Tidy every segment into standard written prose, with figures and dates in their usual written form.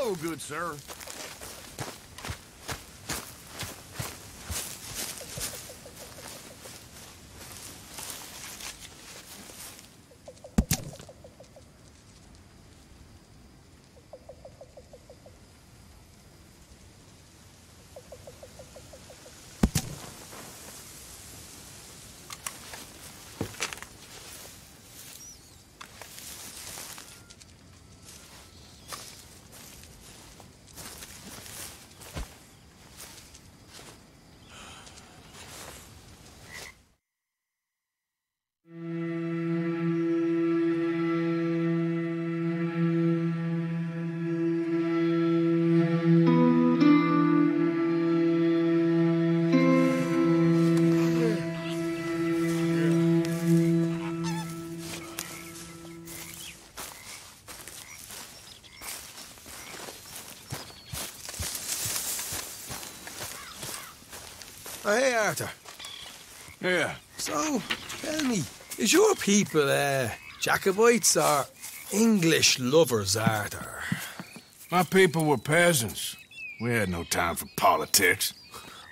Hello, good sir. Oh, hey, Arthur. Yeah. So, tell me, is your people, Jacobites or English lovers, Arthur? My people were peasants. We had no time for politics.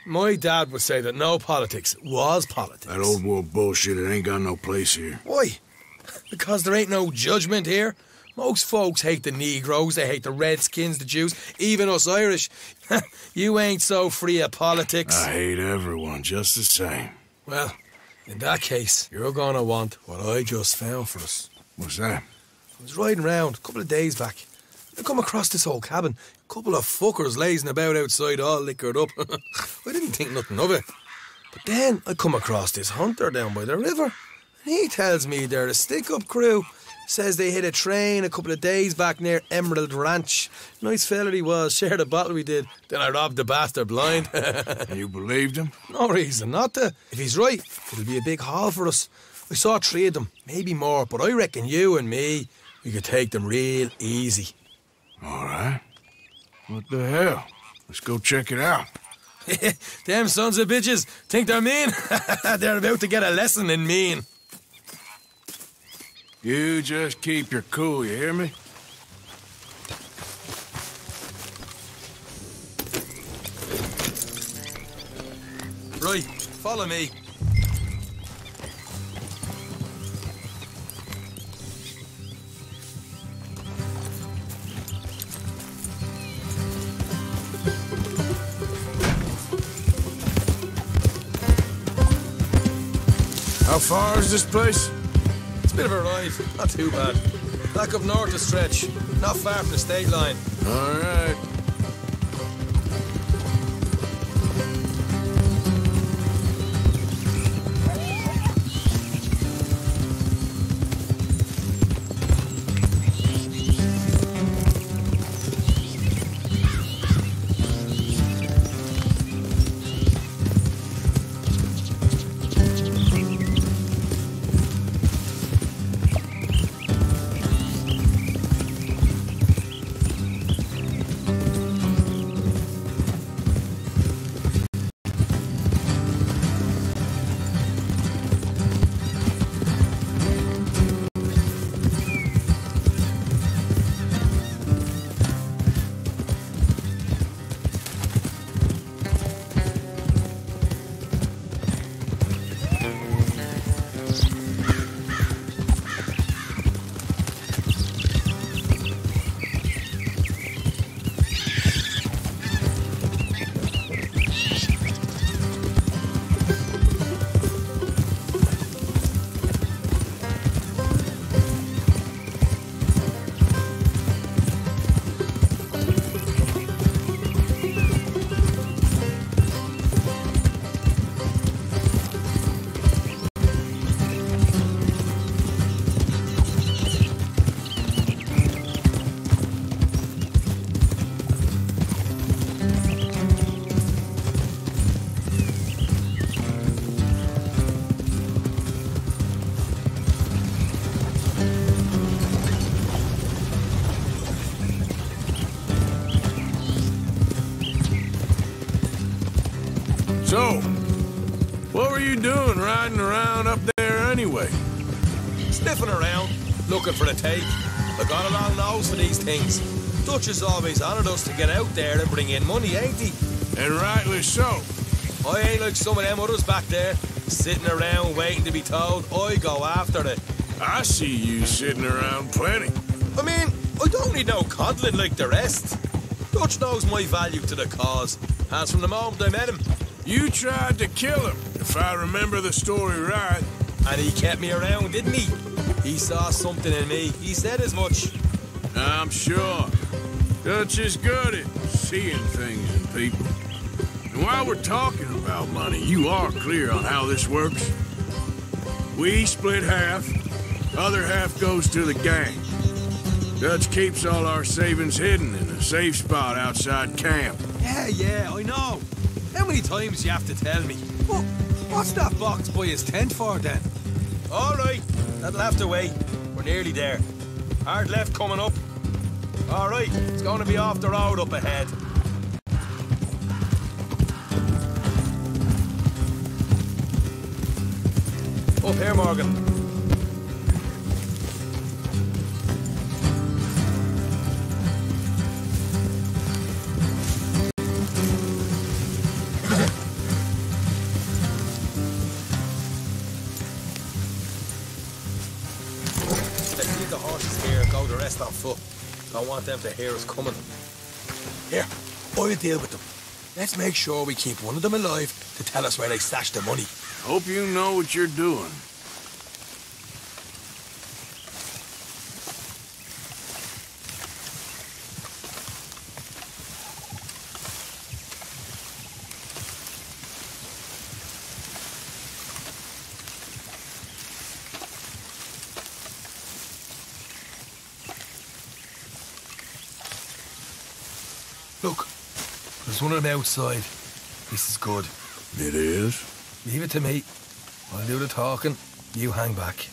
My dad would say that no politics was politics. That old world bullshit, it ain't got no place here. Why? Because there ain't no judgment here. Most folks hate the Negroes, they hate the Redskins, the Jews, even us Irish. You ain't so free of politics. I hate everyone just the same. Well, in that case, you're gonna want what I just found for us. What's that? I was riding round a couple of days back. I come across this old cabin. A couple of fuckers lazing about outside all liquored up. I didn't think nothing of it. But then I come across this hunter down by the river. And he tells me they're a stick-up crew. Says they hit a train a couple of days back near Emerald Ranch. Nice fella he was, shared a bottle we did. Then I robbed the bastard blind. And you believed him? No reason not to. If he's right, it'll be a big haul for us. I saw 3 of them, maybe more, but I reckon you and me, we could take them real easy. All right. What the hell? Let's go check it out. Them sons of bitches think they're mean. They're about to get a lesson in mean. You just keep your cool, you hear me? Right, follow me. How far is this place? It's a bit of a ride, not too bad. Back up north a stretch, not far from the state line. All right. So, what were you doing riding around up there anyway? Sniffing around, looking for a take. I got a long nose for these things. Dutch has always honoured us to get out there and bring in money, ain't he? And rightly so. I ain't like some of them others back there, sitting around waiting to be told I go after it. I see you sitting around plenty. I mean, I don't need no coddling like the rest. Dutch knows my value to the cause, as from the moment I met him. You tried to kill him, if I remember the story right. And he kept me around, didn't he? He saw something in me. He said as much. I'm sure. Dutch is good at seeing things in people. And while we're talking about money, you are clear on how this works? We split half, other half goes to the gang. Dutch keeps all our savings hidden in a safe spot outside camp. Yeah, I know. How many times do you have to tell me? Well, what's that box by his tent for, then? All right, that'll have to wait. We're nearly there. Hard left coming up. All right, it's going to be off the road up ahead. Up here, Morgan. Let's leave the horses here and go the rest on foot. Don't want them to hear us coming. Here, I'll deal with them. Let's make sure we keep one of them alive to tell us where they stashed the money. Hope you know what you're doing. Look, there's one of them outside. This is good. It is? Leave it to me. I'll do the talking. You hang back.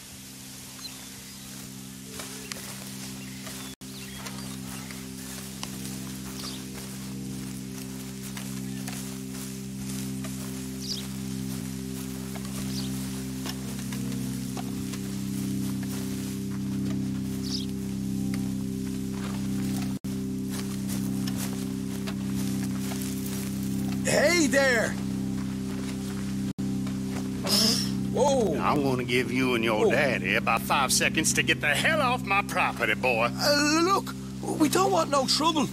Hey there! Whoa! I'm gonna give you and your daddy about 5 seconds to get the hell off my property, boy. Look, we don't want no trouble.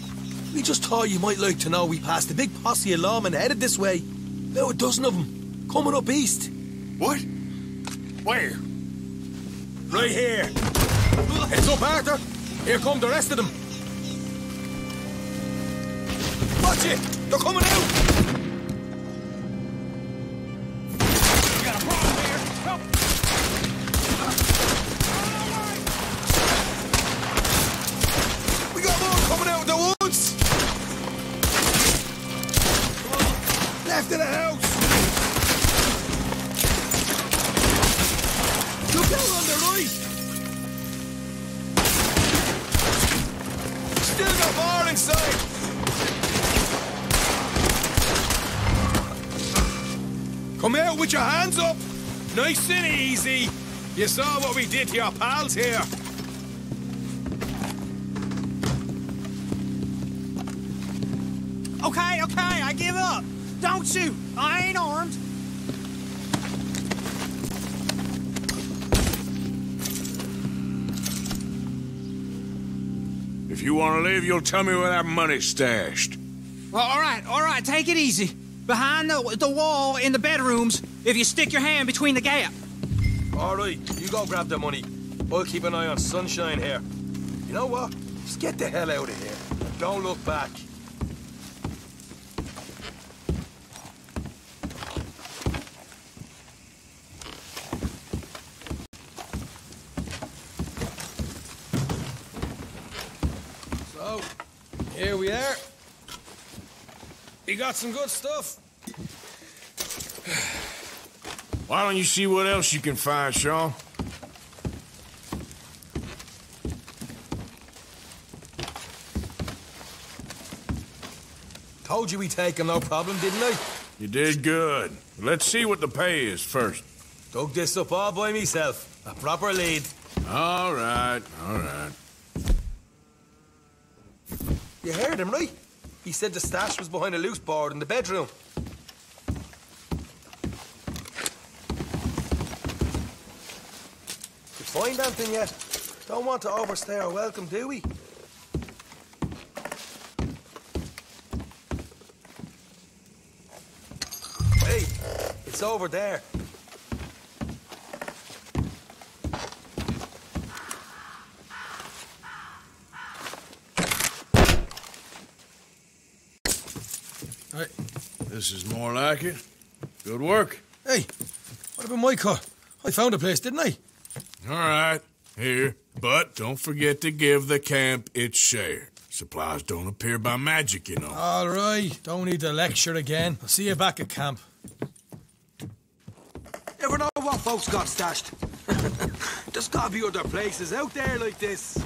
We just thought you might like to know we passed a big posse of lawmen headed this way. About a dozen of them, coming up east. What? Where? Right here. Heads up, Arthur. Here come the rest of them. Watch it! They're coming out! We got a problem here. Help! We got more coming out of the woods! Come on, left of the house! Look out on the right! Still got more inside! Come out with your hands up! Nice and easy! You saw what we did to your pals here! Okay, I give up. Don't shoot. I ain't armed. If you want to leave, you'll tell me where that money's stashed. Well, all right, take it easy. Behind the wall in the bedrooms, if you stick your hand between the gap. All right, you go grab the money. I'll keep an eye on Sunshine here. You know what? Just get the hell out of here. Don't look back. So, here we are. You got some good stuff. Why don't you see what else you can find, Sean? Told you we'd take him, no problem, didn't I? You did good. Let's see what the pay is first. Dug this up all by myself. A proper lead. All right, all right. You heard him, right? He said the stash was behind a loose board in the bedroom. Did you find anything yet? Don't want to overstay our welcome, do we? Hey, it's over there. Hey, this is more like it. Good work. Hey, what about my cut? I found a place, didn't I? All right, here. But don't forget to give the camp its share. Supplies don't appear by magic, you know. All right, don't need to lecture again. I'll see you back at camp. Never know what folks got stashed. There's gotta be other places out there like this.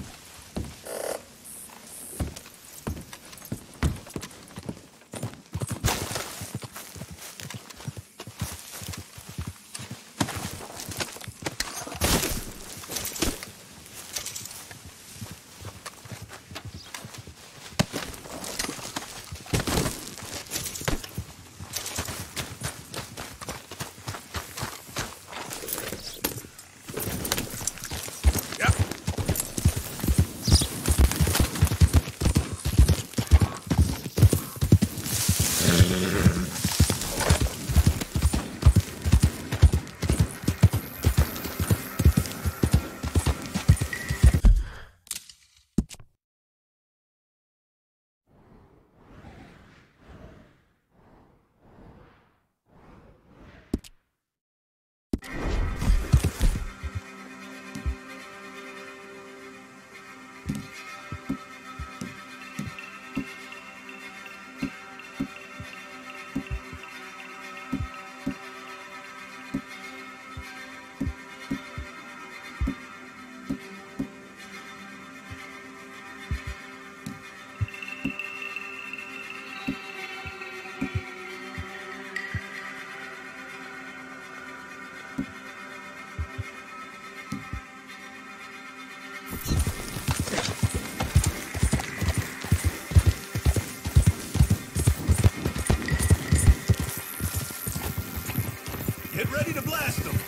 Get ready to blast them.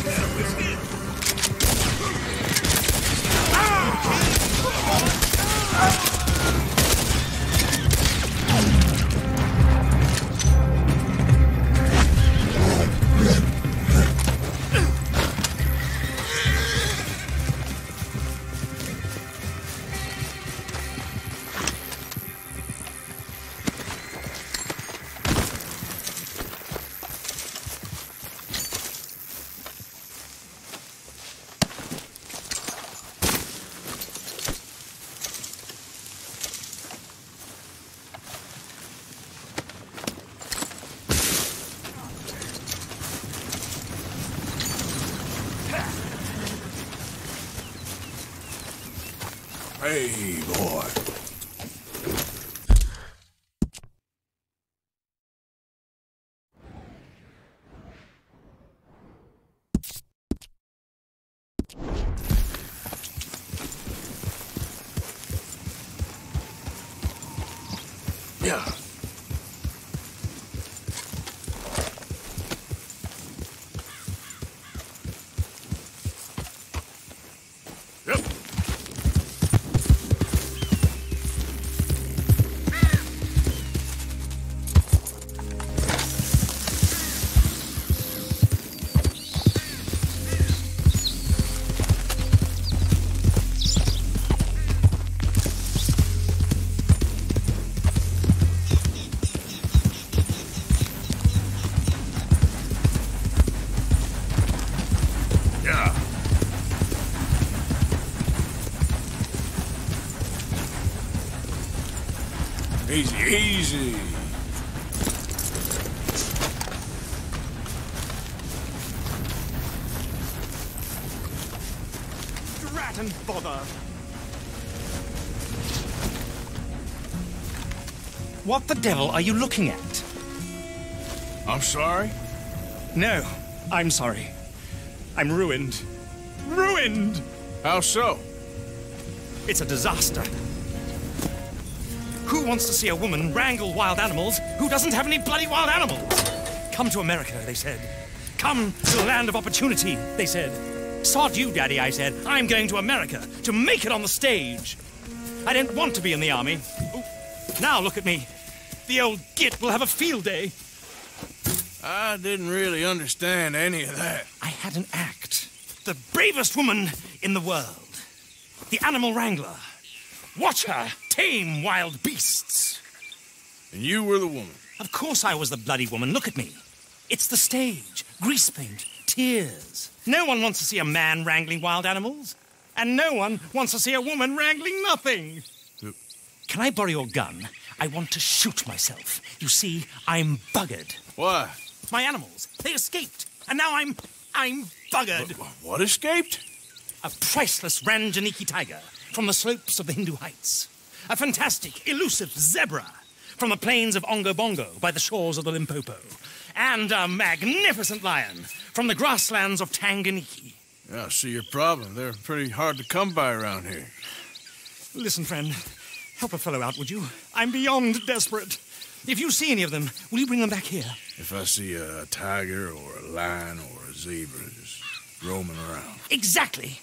Yeah, whiskey. Hey, boy. Yeah. Yep. Easy, easy. Drat and bother. What the devil are you looking at? I'm sorry? No, I'm sorry. I'm ruined. Ruined! How so? It's a disaster. Who wants to see a woman wrangle wild animals who doesn't have any bloody wild animals? Come to America, they said. Come to the land of opportunity, they said. Sod you, Daddy, I said. I'm going to America to make it on the stage. I didn't want to be in the army. Ooh, now look at me. The old git will have a field day. I didn't really understand any of that. I had an act. The bravest woman in the world. The animal wrangler. Watch her tame wild beasts. And you were the woman. Of course I was the bloody woman. Look at me. It's the stage. Grease paint. Tears. No one wants to see a man wrangling wild animals. And no one wants to see a woman wrangling nothing. Can I borrow your gun? I want to shoot myself. You see, I'm buggered. Why? My animals, they escaped. And now I'm buggered. What escaped? A priceless Ranjaniki tiger from the slopes of the Hindu Heights. A fantastic, elusive zebra from the plains of Ongo Bongo by the shores of the Limpopo. And a magnificent lion from the grasslands of Tanganyika. Yeah, I see your problem. They're pretty hard to come by around here. Listen, friend, help a fellow out, would you? I'm beyond desperate. If you see any of them, will you bring them back here? If I see a tiger or a lion or a zebra just roaming around. Exactly.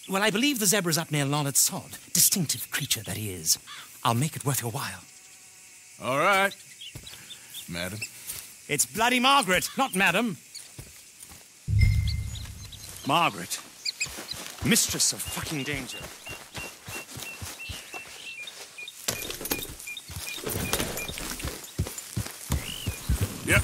Well, I believe the zebra's up near Larned Sod. Distinctive creature that he is. I'll make it worth your while. All right, madam. It's bloody Margaret, not madam. Margaret. Mistress of fucking danger. Yep.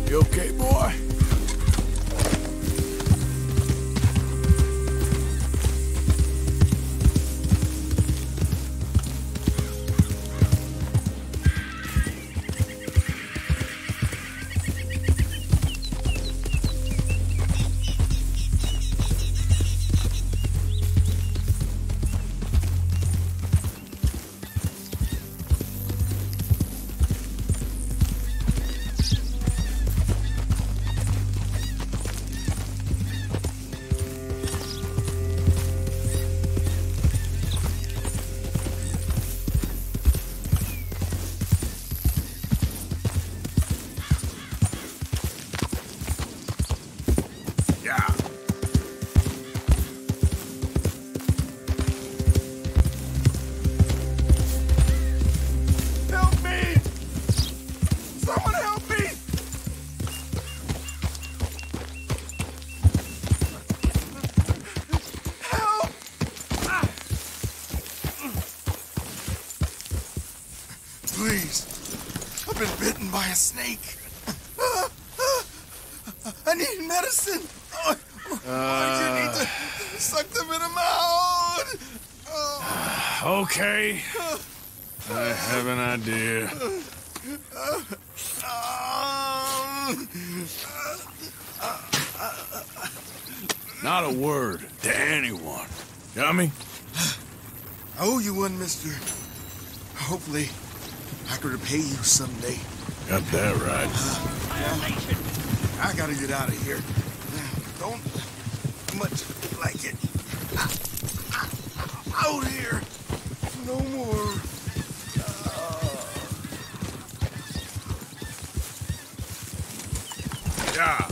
You okay, boy? Please. I've been bitten by a snake. I need medicine. I do need to suck the venom out. Okay. I have an idea. Not a word to anyone. Got me? I owe you one, mister. Hopefully, I can repay you someday. Got that right. I gotta get out of here. Don't much like it. Out here. No more. Yeah.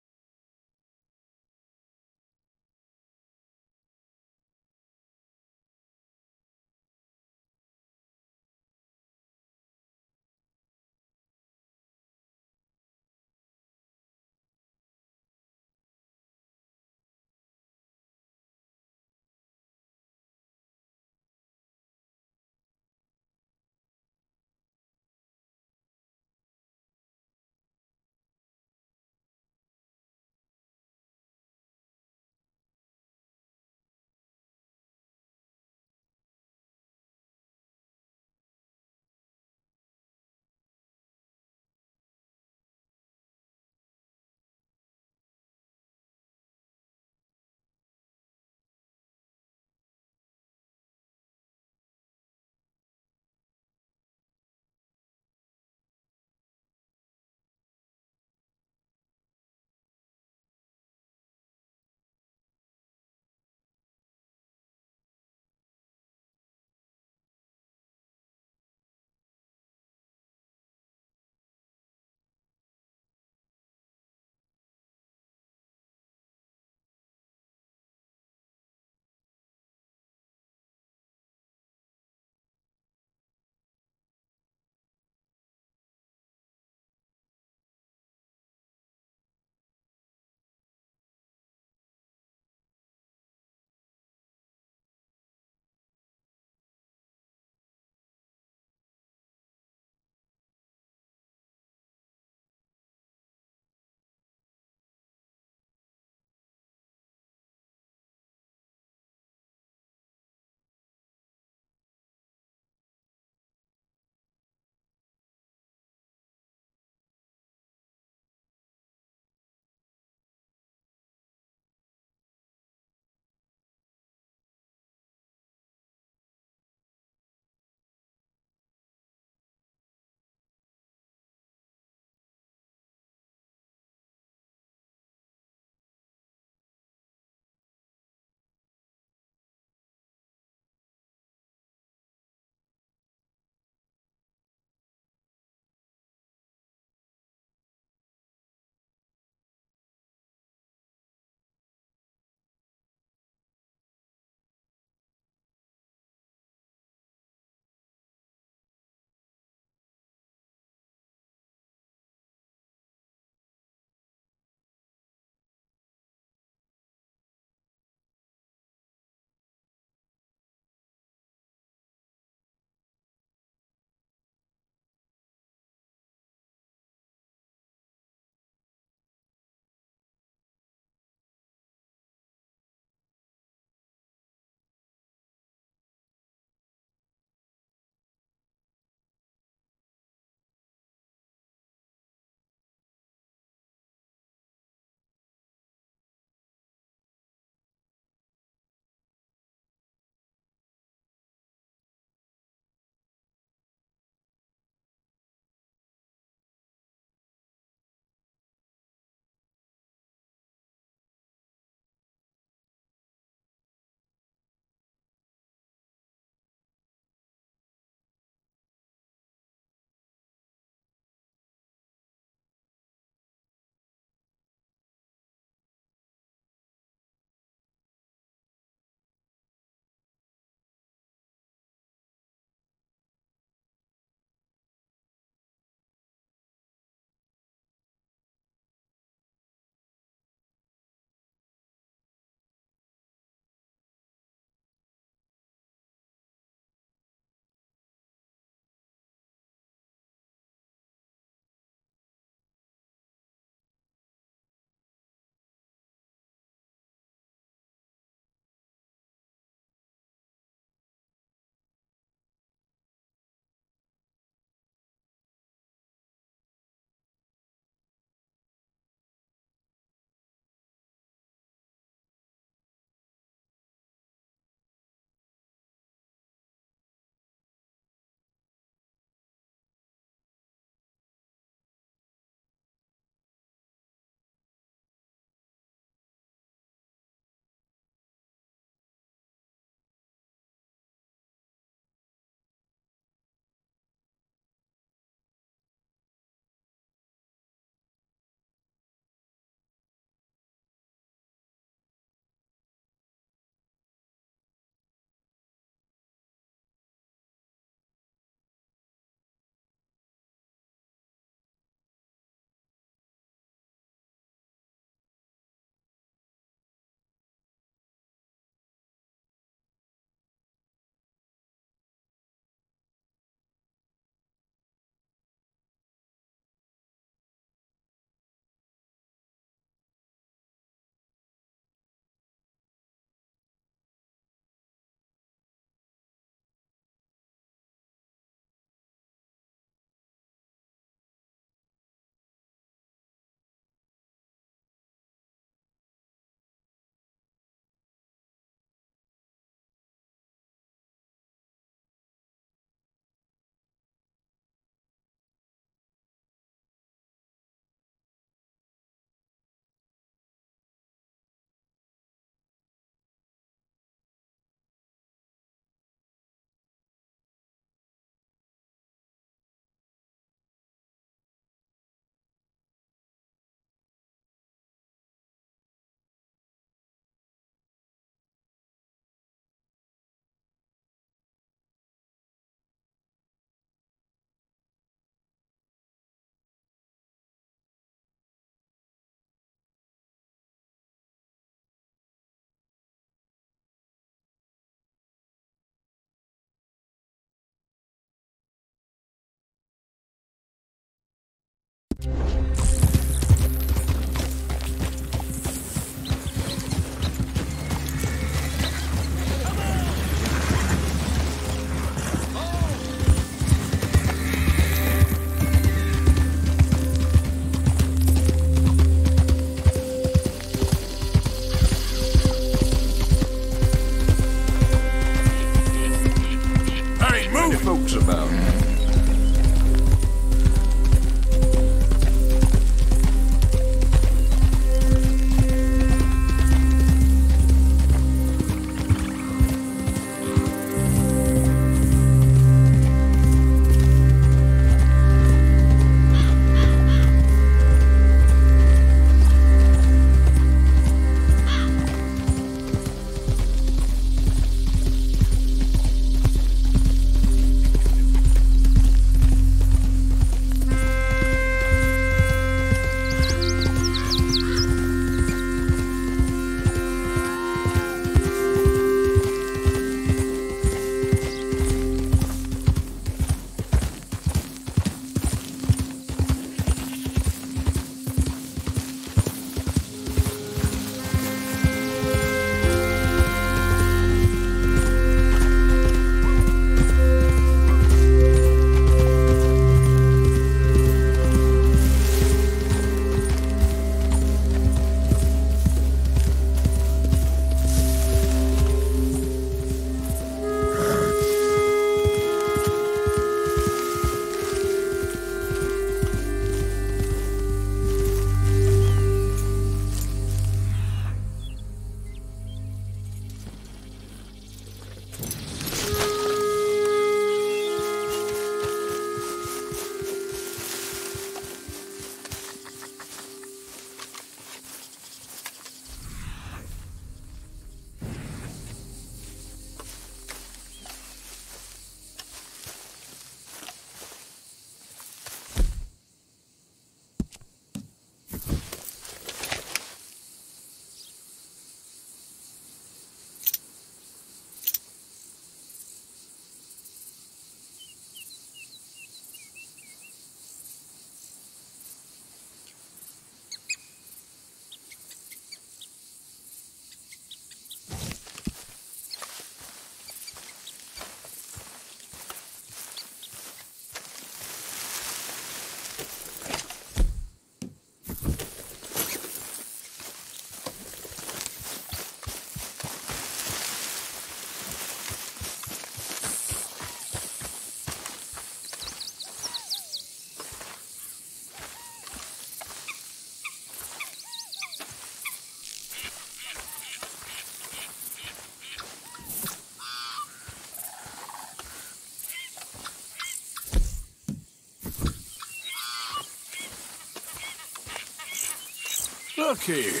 Look here.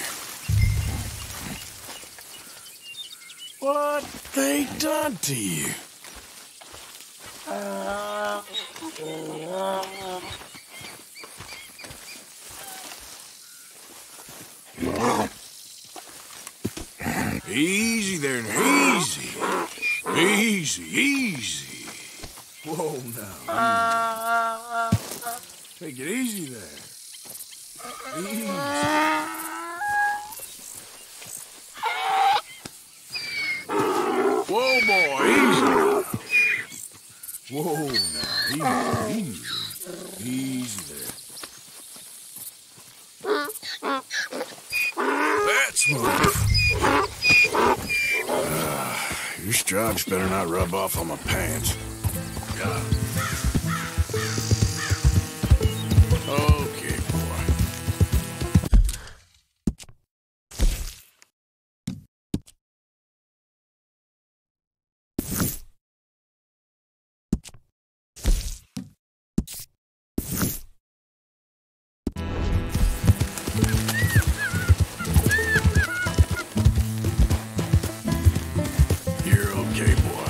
What they done to you? Easy there, easy. Easy, easy. Whoa, now. Take it easy there. Easy. Whoa, boy, easy. Whoa, now, easy, easy. Easy there. That's move. Your stripes better not rub off on my pants. God. Okay, boy. You're okay, boy.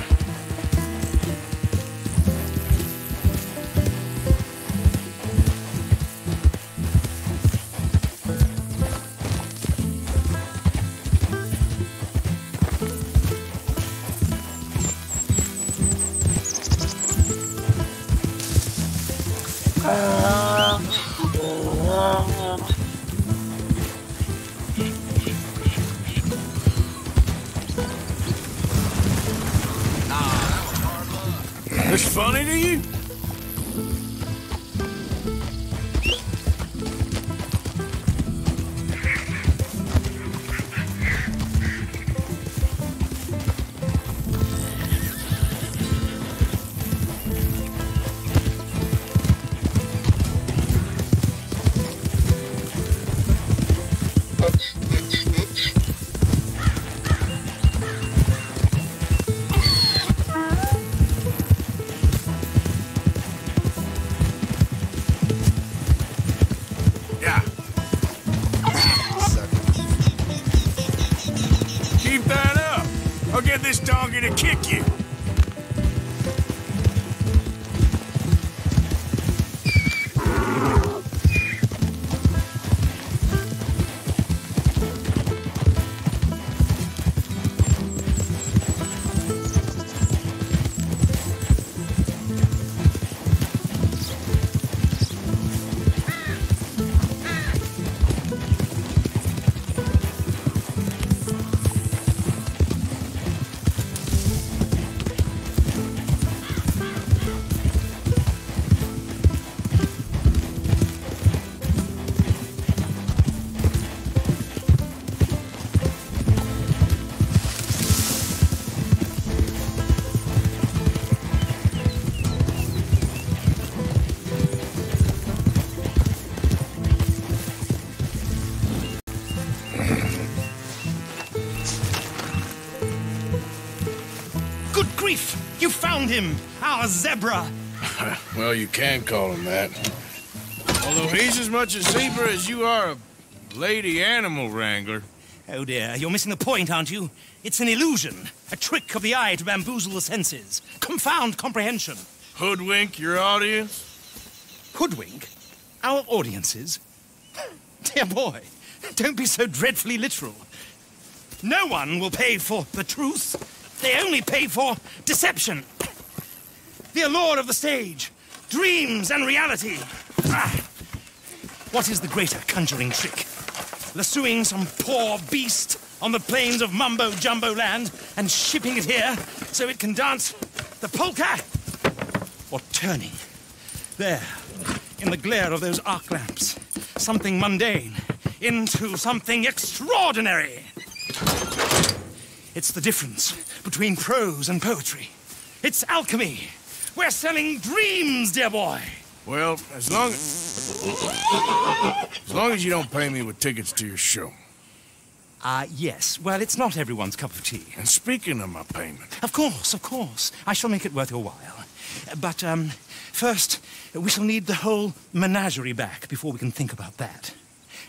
This funny to you? Yeah. Keep that up. I'll get this donkey to kick you. Good grief! You found him! Our zebra! Well, you can call him that. Although he's as much a zebra as you are a lady animal wrangler. Oh dear, you're missing the point, aren't you? It's an illusion. A trick of the eye to bamboozle the senses. Confound comprehension. Hoodwink your audience? Hoodwink? Our audiences? Dear boy, don't be so dreadfully literal. No one will pay for the truth. They only pay for deception. The allure of the stage, dreams and reality. What is the greater conjuring trick? Lassoing some poor beast on the plains of mumbo-jumbo land and shipping it here so it can dance the polka? Or turning, there, in the glare of those arc lamps, something mundane into something extraordinary? It's the difference between prose and poetry. It's alchemy. We're selling dreams, dear boy. Well, as long as you don't pay me with tickets to your show. Yes. Well, it's not everyone's cup of tea. And speaking of my payment... Of course. I shall make it worth your while. But, first, we shall need the whole menagerie back before we can think about that.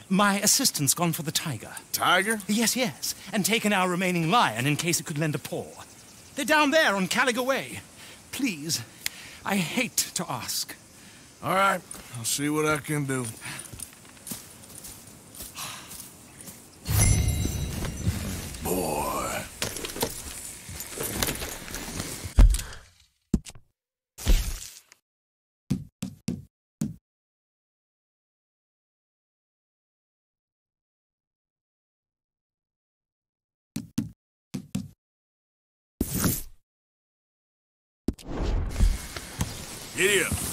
My assistant's gone for the tiger. Tiger? Yes, yes, and taken our remaining lion in case it could lend a paw. They're down there on Caligo Way. Please, I hate to ask. All right, I'll see what I can do. Boy. Giddy up.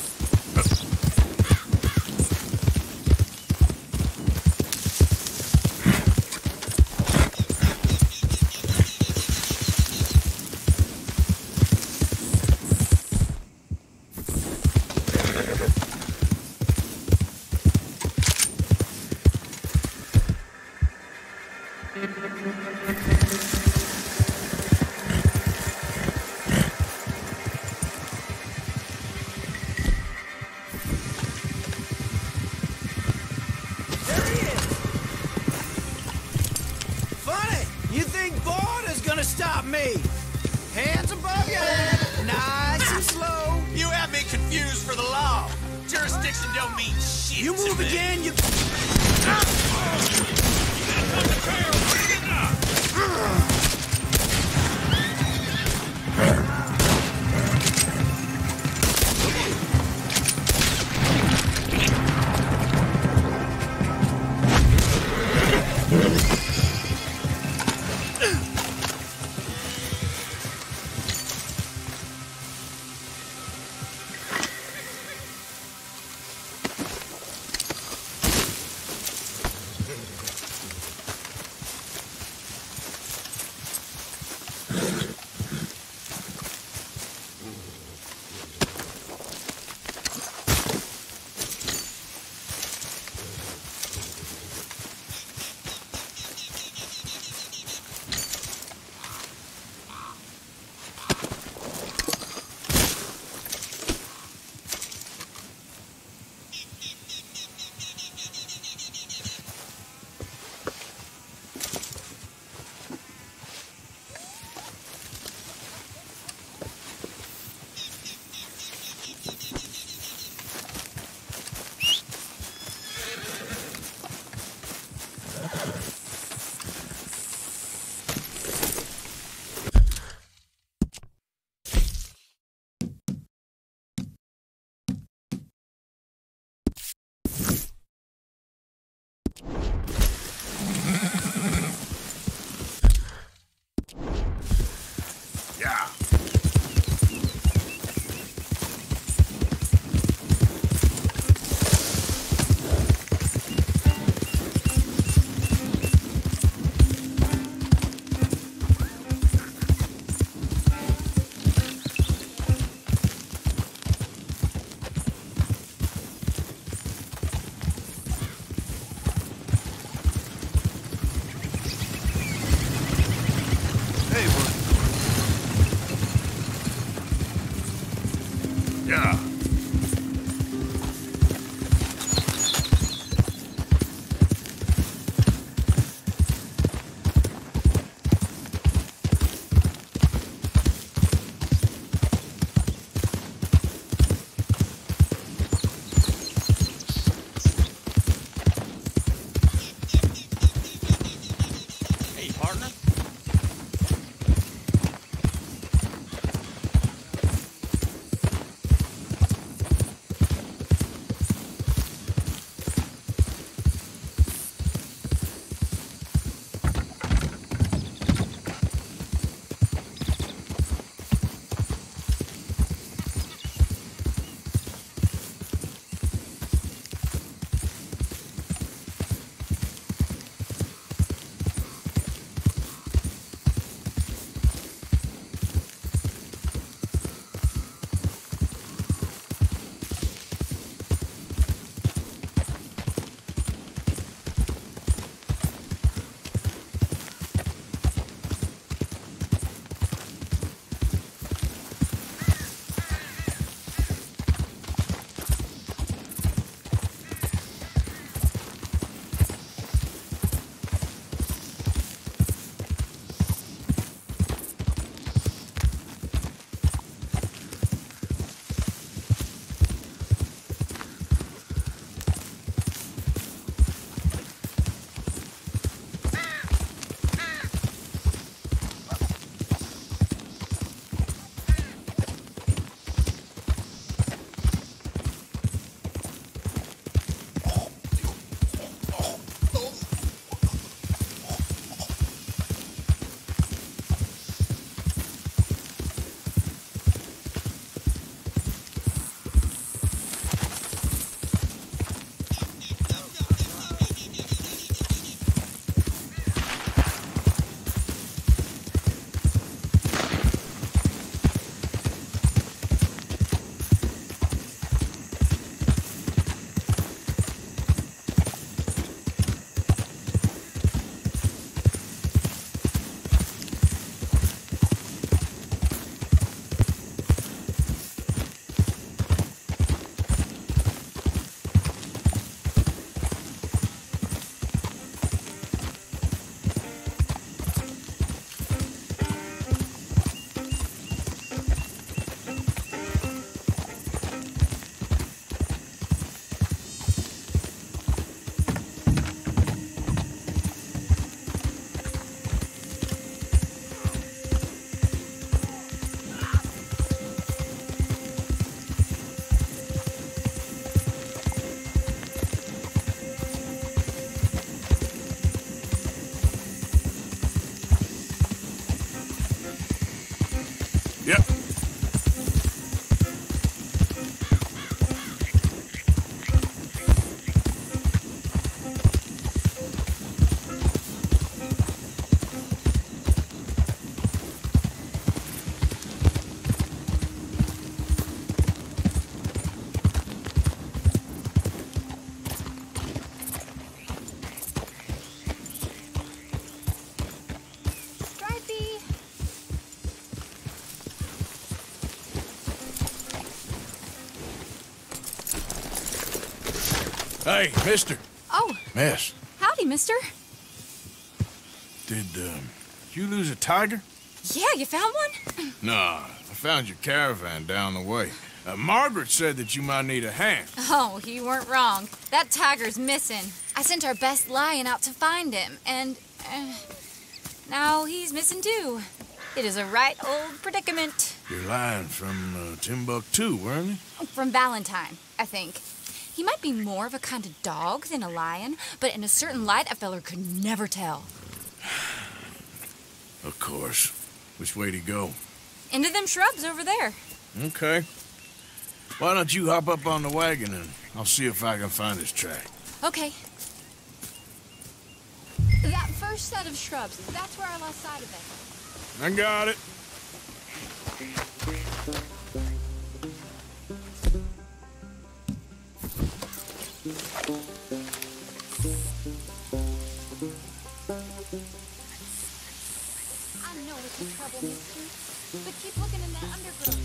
Stop me! Hands above your head, nice and slow. You have me confused for the law. Jurisdiction don't mean shit. You move to me. again, you... Hey, mister. Oh, Miss, howdy, mister. did you lose a tiger? Yeah, you found one? Nah, I found your caravan down the way. Margaret said that you might need a hand. Oh, you weren't wrong. That tiger's missing. I sent our best lion out to find him, and now he's missing too. It is a right old predicament. You're lying from Timbuktu, weren't you? From Valentine, I think. He might be more of a kind of dog than a lion, but in a certain light, a feller could never tell. Of course. Which way to go? Into them shrubs over there. Okay. Why don't you hop up on the wagon and I'll see if I can find his track. Okay. That first set of shrubs, that's where I lost sight of it. I got it. I know it's in trouble, mister, but keep looking in that undergrowth.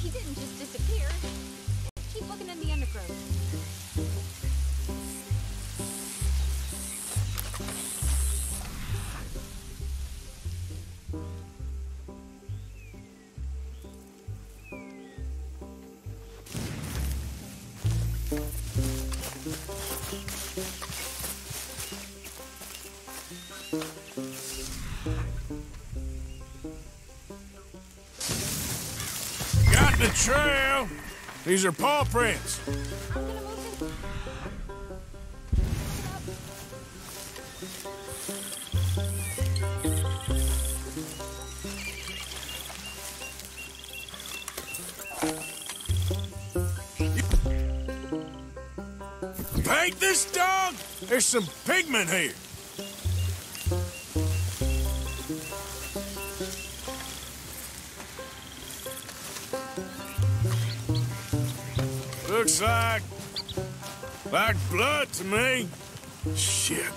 He didn't just disappear. Keep looking in the undergrowth. Got the trail. These are paw prints. I'm gonna move him. Paint this dog? There's some pigment here. Looks like blood to me. Shit.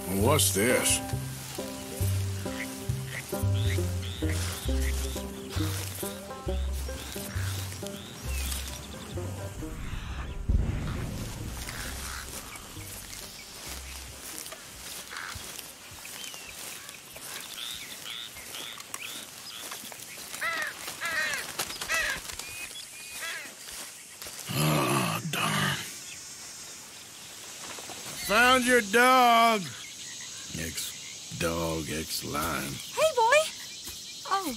Well, what's this? Found your dog. Ex-dog, ex-lion. Hey, boy! Oh,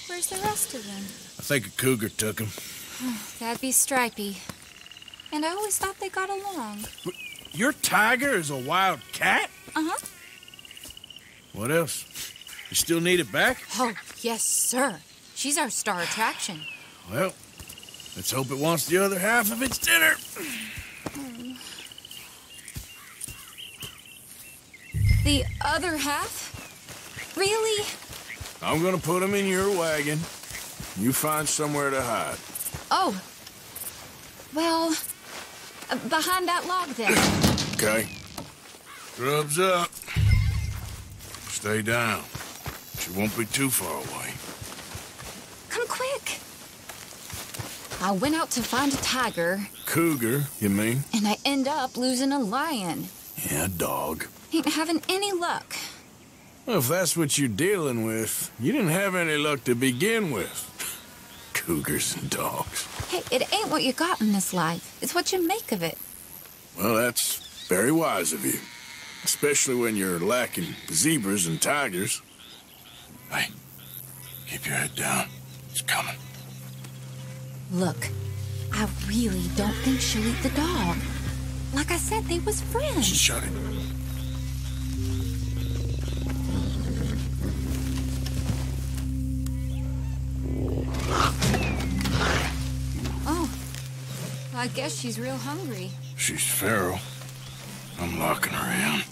where's the rest of them? I think a cougar took him. That'd be Stripey. And I always thought they got along. Your tiger is a wild cat? Uh-huh. What else? You still need it back? Oh, yes, sir. She's our star attraction. Well, let's hope it wants the other half of its dinner. The other half? Really? I'm gonna put him in your wagon. You find somewhere to hide. Oh. Well, behind that log there. Okay. Grub's up. Stay down. She won't be too far away. Come quick. I went out to find a tiger. Cougar, you mean? And I end up losing a lion. Yeah, dog. Ain't having any luck. Well, if that's what you're dealing with, you didn't have any luck to begin with. Cougars and dogs. Hey, it ain't what you got in this life. It's what you make of it. Well, that's very wise of you. Especially when you're lacking zebras and tigers. Hey, keep your head down. It's coming. Look, I really don't think she'll eat the dog. Like I said, they was friends. Shut it. Oh, I guess she's real hungry. She's feral. I'm locking her in.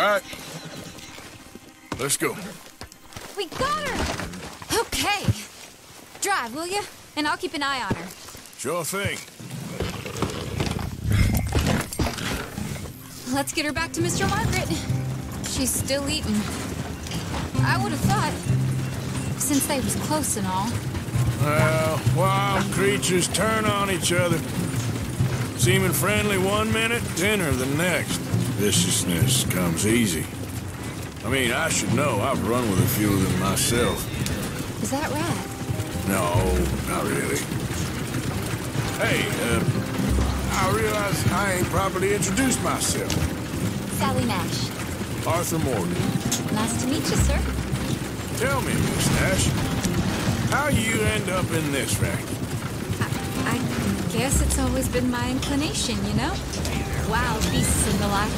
right. Let's go. We got her! Okay. Drive, will you? And I'll keep an eye on her. Sure thing. Let's get her back to Mr. Margaret. She's still eating. I would have thought, since they was close and all. Well, wild creatures turn on each other. Seeming friendly one minute, dinner the next. Viciousness comes easy. I mean, I should know. I've run with a few of them myself. Is that right? No, not really. Hey, I realize I ain't properly introduced myself. Sally Nash. Arthur Morgan. Nice to meet you, sir. Tell me, Miss Nash, how you end up in this racket? I guess it's always been my inclination, you know? Wild beasts and the like.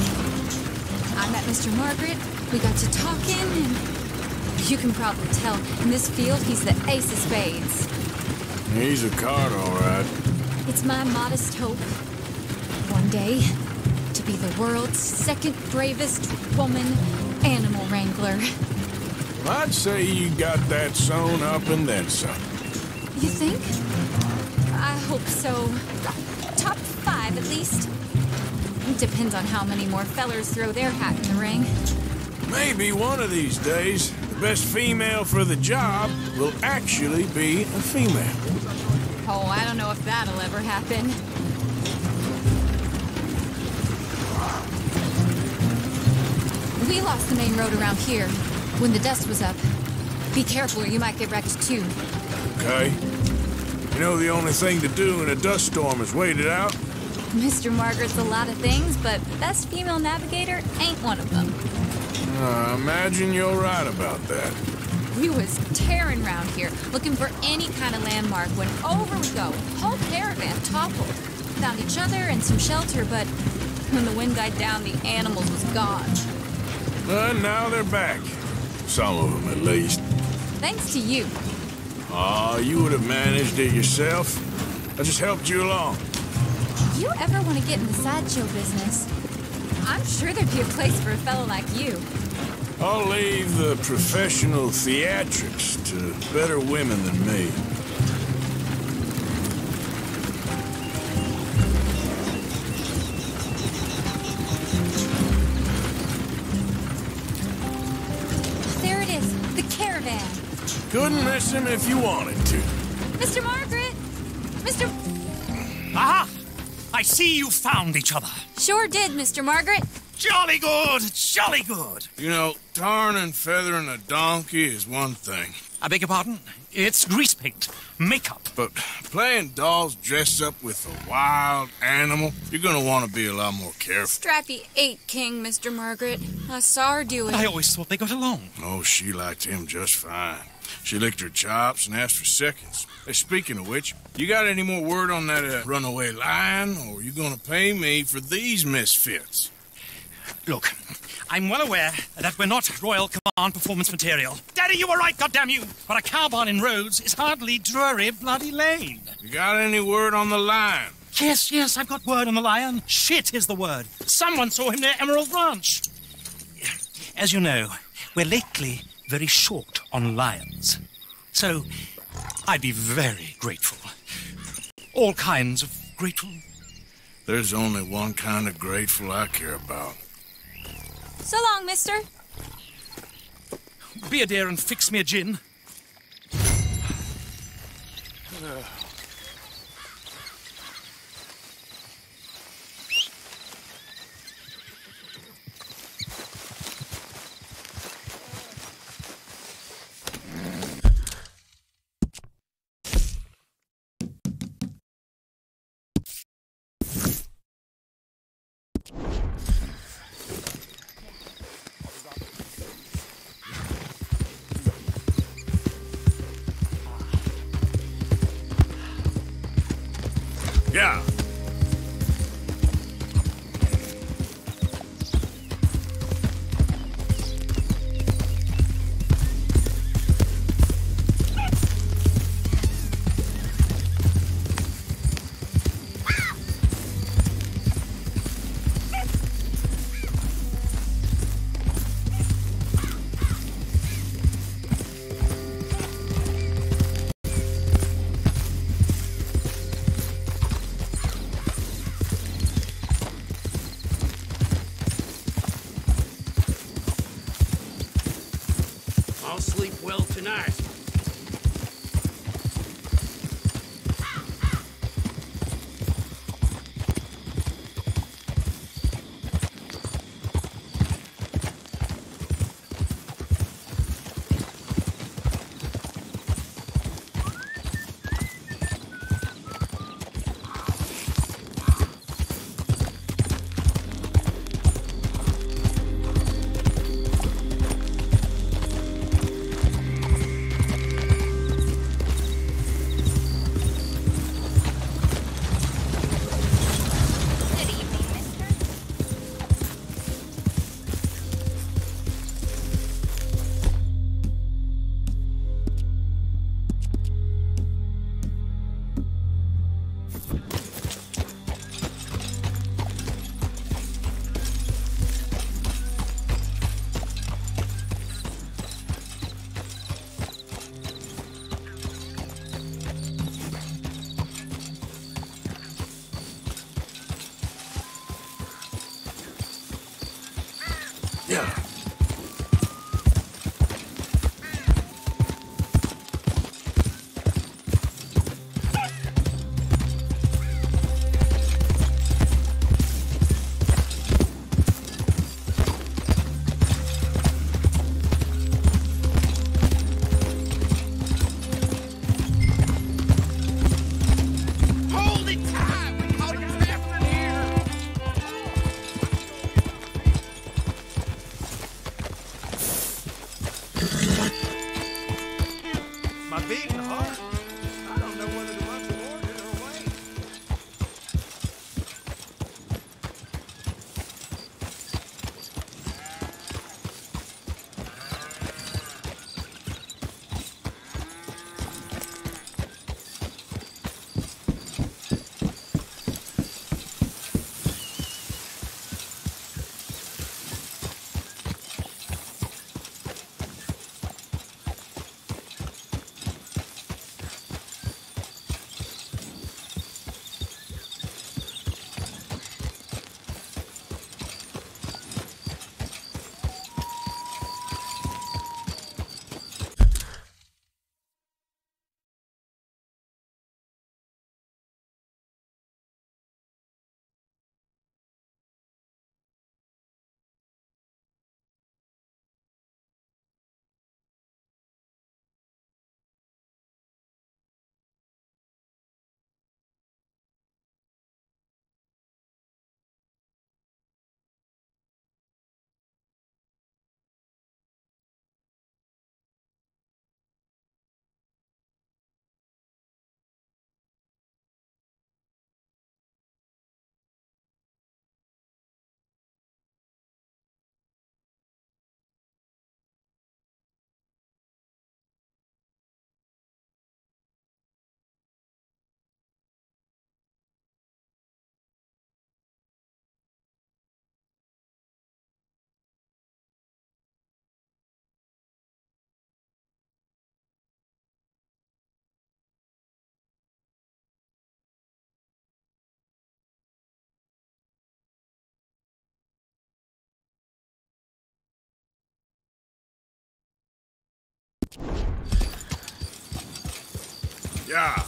I met Mr. Margaret, we got to talking, and you can probably tell, in this field, he's the ace of spades. He's a card, all right. It's my modest hope, one day, to be the world's second bravest woman animal wrangler. I'd say you got that sewn up and then some. You think? I hope so. Top 5, at least. It depends on how many more fellers throw their hat in the ring. Maybe one of these days, the best female for the job will actually be a female. Oh, I don't know if that'll ever happen. We lost the main road around here when the dust was up. Be careful or you might get wrecked too. Okay? You know the only thing to do in a dust storm is wait it out? Mr. Margaret's a lot of things, but best female navigator ain't one of them. I imagine you're right about that. We was tearing around here, looking for any kind of landmark when over we go. Whole caravan toppled. Found each other and some shelter, but when the wind died down, the animals was gone. And now they're back. Some of them, at least. Thanks to you. Aw, you would have managed it yourself. I just helped you along. You ever want to get in the sideshow business? I'm sure there'd be a place for a fellow like you. I'll leave the professional theatrics to better women than me. There it is, the caravan. Couldn't miss him if you wanted to. Mr. Margaret! Mr. Aha! I see you found each other. Sure did, Mr. Margaret. Jolly good, jolly good. You know, tarring and feathering a donkey is one thing. I beg your pardon? It's grease paint, makeup. But playing dolls dressed up with a wild animal, you're gonna want to be a lot more careful. Strappy ate King, Mr. Margaret. I saw her do it. I always thought they got along. Oh, she liked him just fine. She licked her chops and asked for seconds. Hey, speaking of which, you got any more word on that runaway lion, or are you gonna pay me for these misfits? Look, I'm well aware that we're not Royal Command performance material. Daddy, you were right, goddammit you! But a cow barn in Rhodes is hardly Drury Bloody Lane. You got any word on the lion? Yes, I've got word on the lion. Shit is the word. Someone saw him near Emerald Ranch. As you know, we're lately very short on lions. So, I'd be very grateful. All kinds of grateful. There's only one kind of grateful I care about. So long, mister. Be a dear and fix me a gin. Yeah. Yeah. Hold it tight! We caught him trapped in here! My beating heart. I don't know whether to run toward it or away. Yeah.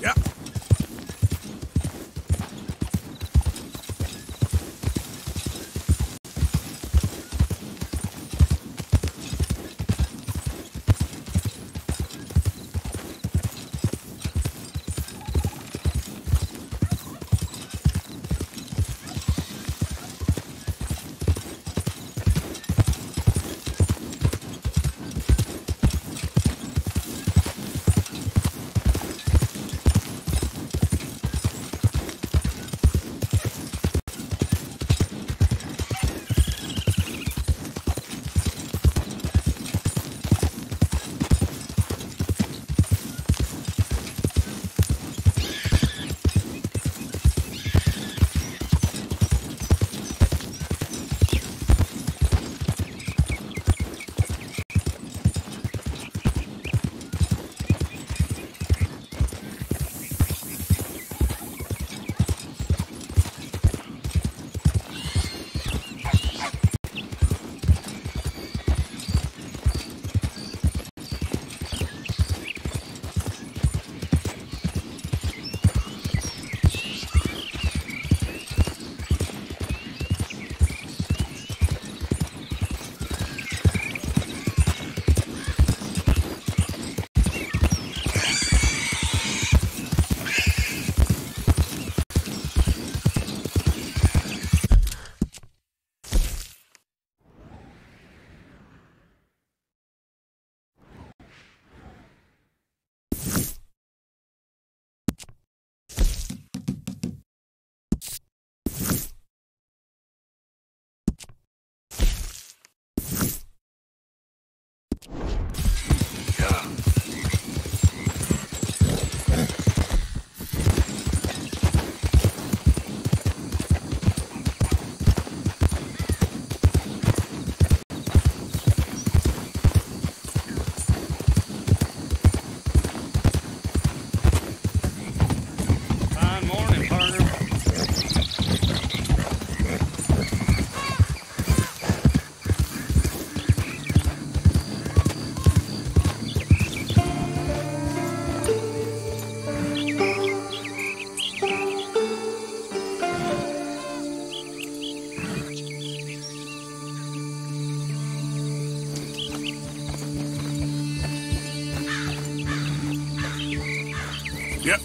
Yeah. Yep.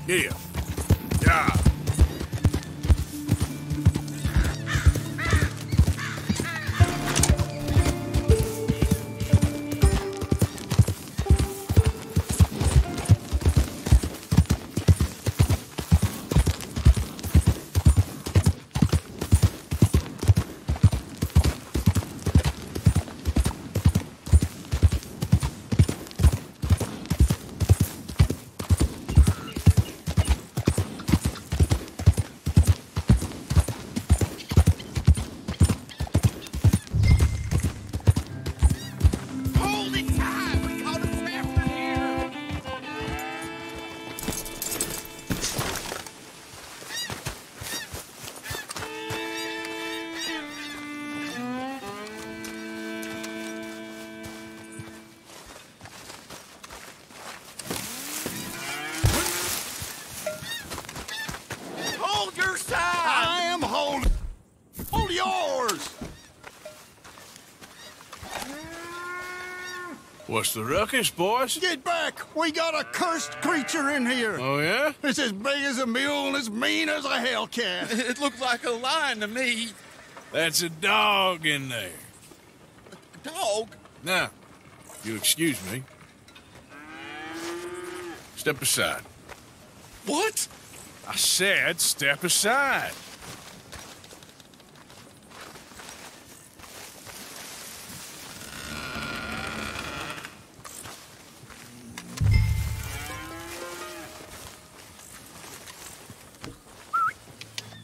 Here. Yeah. What's the ruckus, boys? Get back! We got a cursed creature in here. Oh, yeah? It's as big as a mule and as mean as a hellcat. It looks like a lion to me. That's a dog in there. A dog? Now, you excuse me. Step aside. What? I said step aside.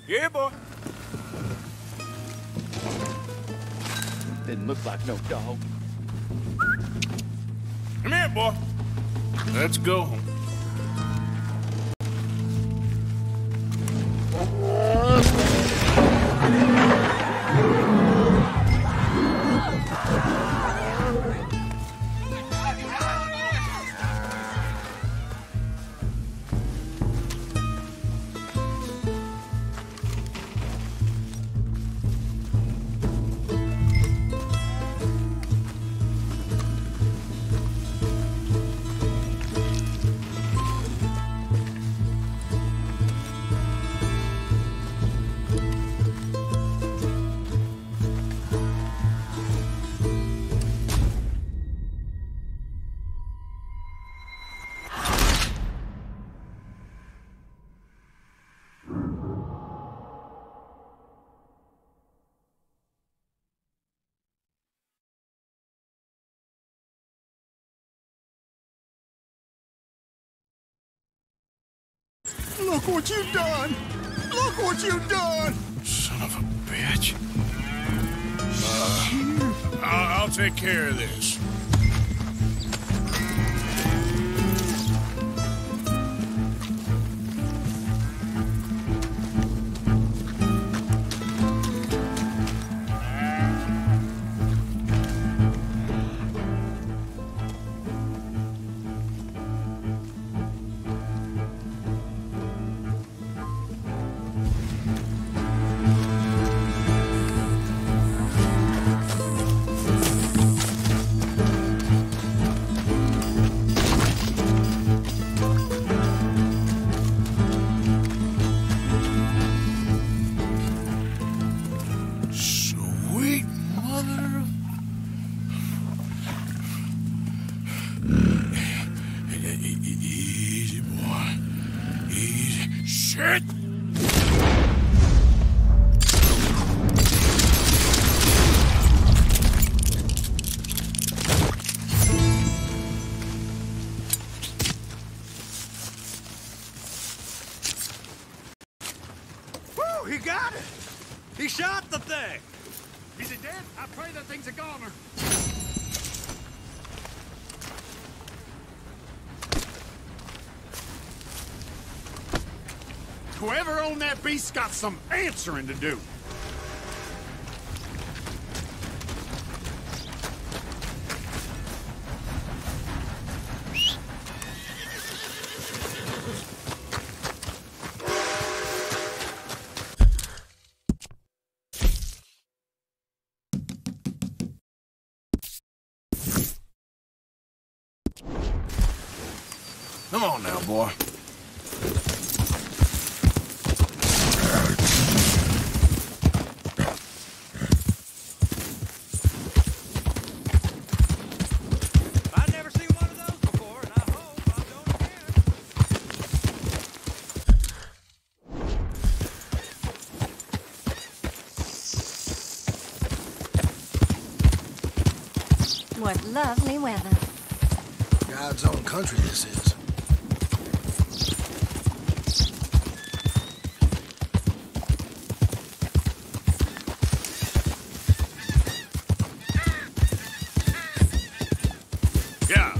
Yeah, boy. Didn't look like no dog. Come here, boy. Let's go home. Look what you've done! Look what you've done! Son of a bitch. I'll take care of this. Easy, boy. Easy. Shit! Woo! He got it! He shot the thing! Is it dead? I pray that thing's a goner. Whoever owned that beast's got some answering to do. Come on now, boy. What lovely weather. God's own country this is. Yeah.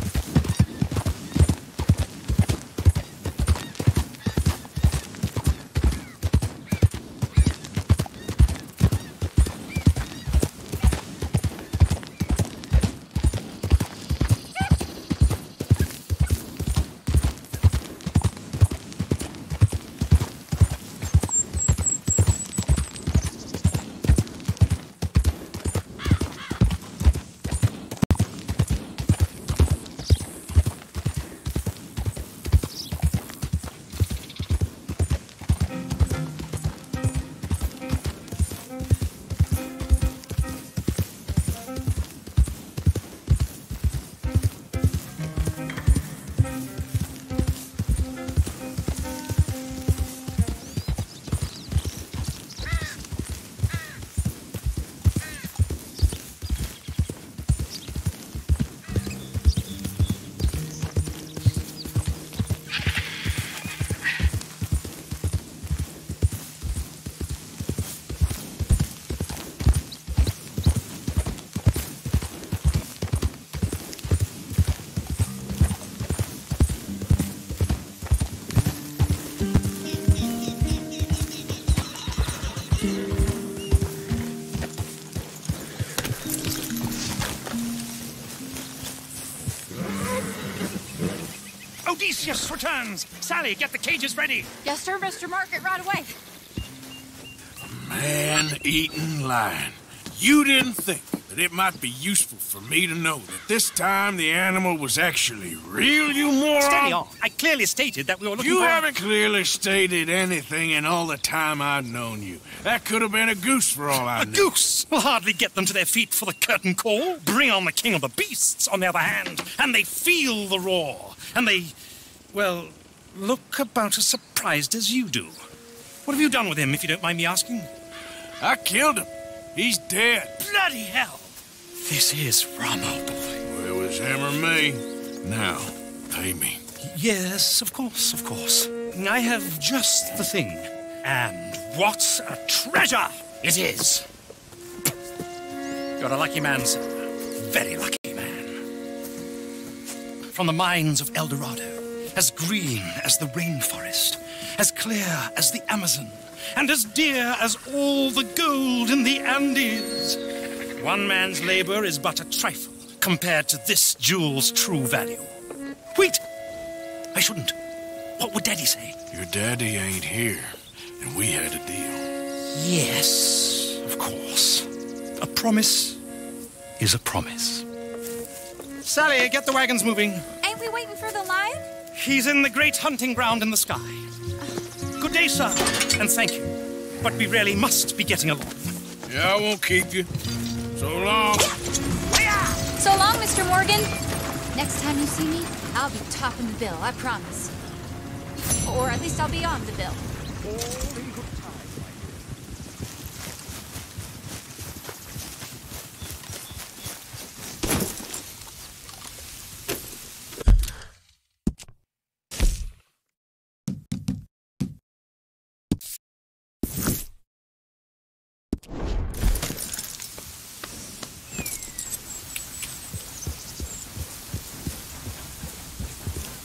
Odysseus returns! Sally, get the cages ready! Yes, sir, Mr. Market, right away. Man-eating lion. You didn't think that it might be useful for me to know that this time the animal was actually real, you moron? Steady on. I clearly stated that we were looking You for... haven't clearly stated anything in all the time I've known you. That could have been a goose for all I A knew. goose will hardly get them to their feet for the curtain call. Bring on the king of the beasts, on the other hand, and they feel the roar. And they, well, look about as surprised as you do. What have you done with him, if you don't mind me asking? I killed him. He's dead. Bloody hell! This is remarkable. Well, it was him or me. Now, pay me. Yes, of course, of course. I have just the thing. And what a treasure it is! You're a lucky man, sir. Very lucky man. From the mines of El Dorado, as green as the rainforest, as clear as the Amazon, and as dear as all the gold in the Andes. One man's labor is but a trifle compared to this jewel's true value. Wait! I shouldn't. What would Daddy say? Your daddy ain't here, and we had a deal. Yes, of course. A promise is a promise. Sally, get the wagons moving. Ain't we waiting for the lion? He's in the great hunting ground in the sky. Good day, sir, and thank you. But we really must be getting along. Yeah, I won't keep you. So long. So long, Mr. Morgan. Next time you see me, I'll be topping the bill, I promise. Or at least I'll be on the bill.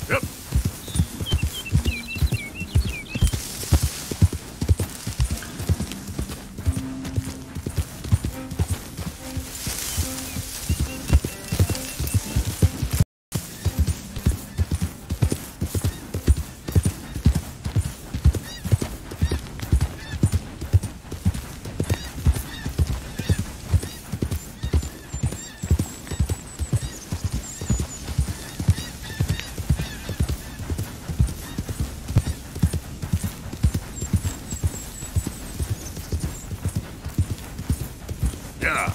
Yep. Yeah.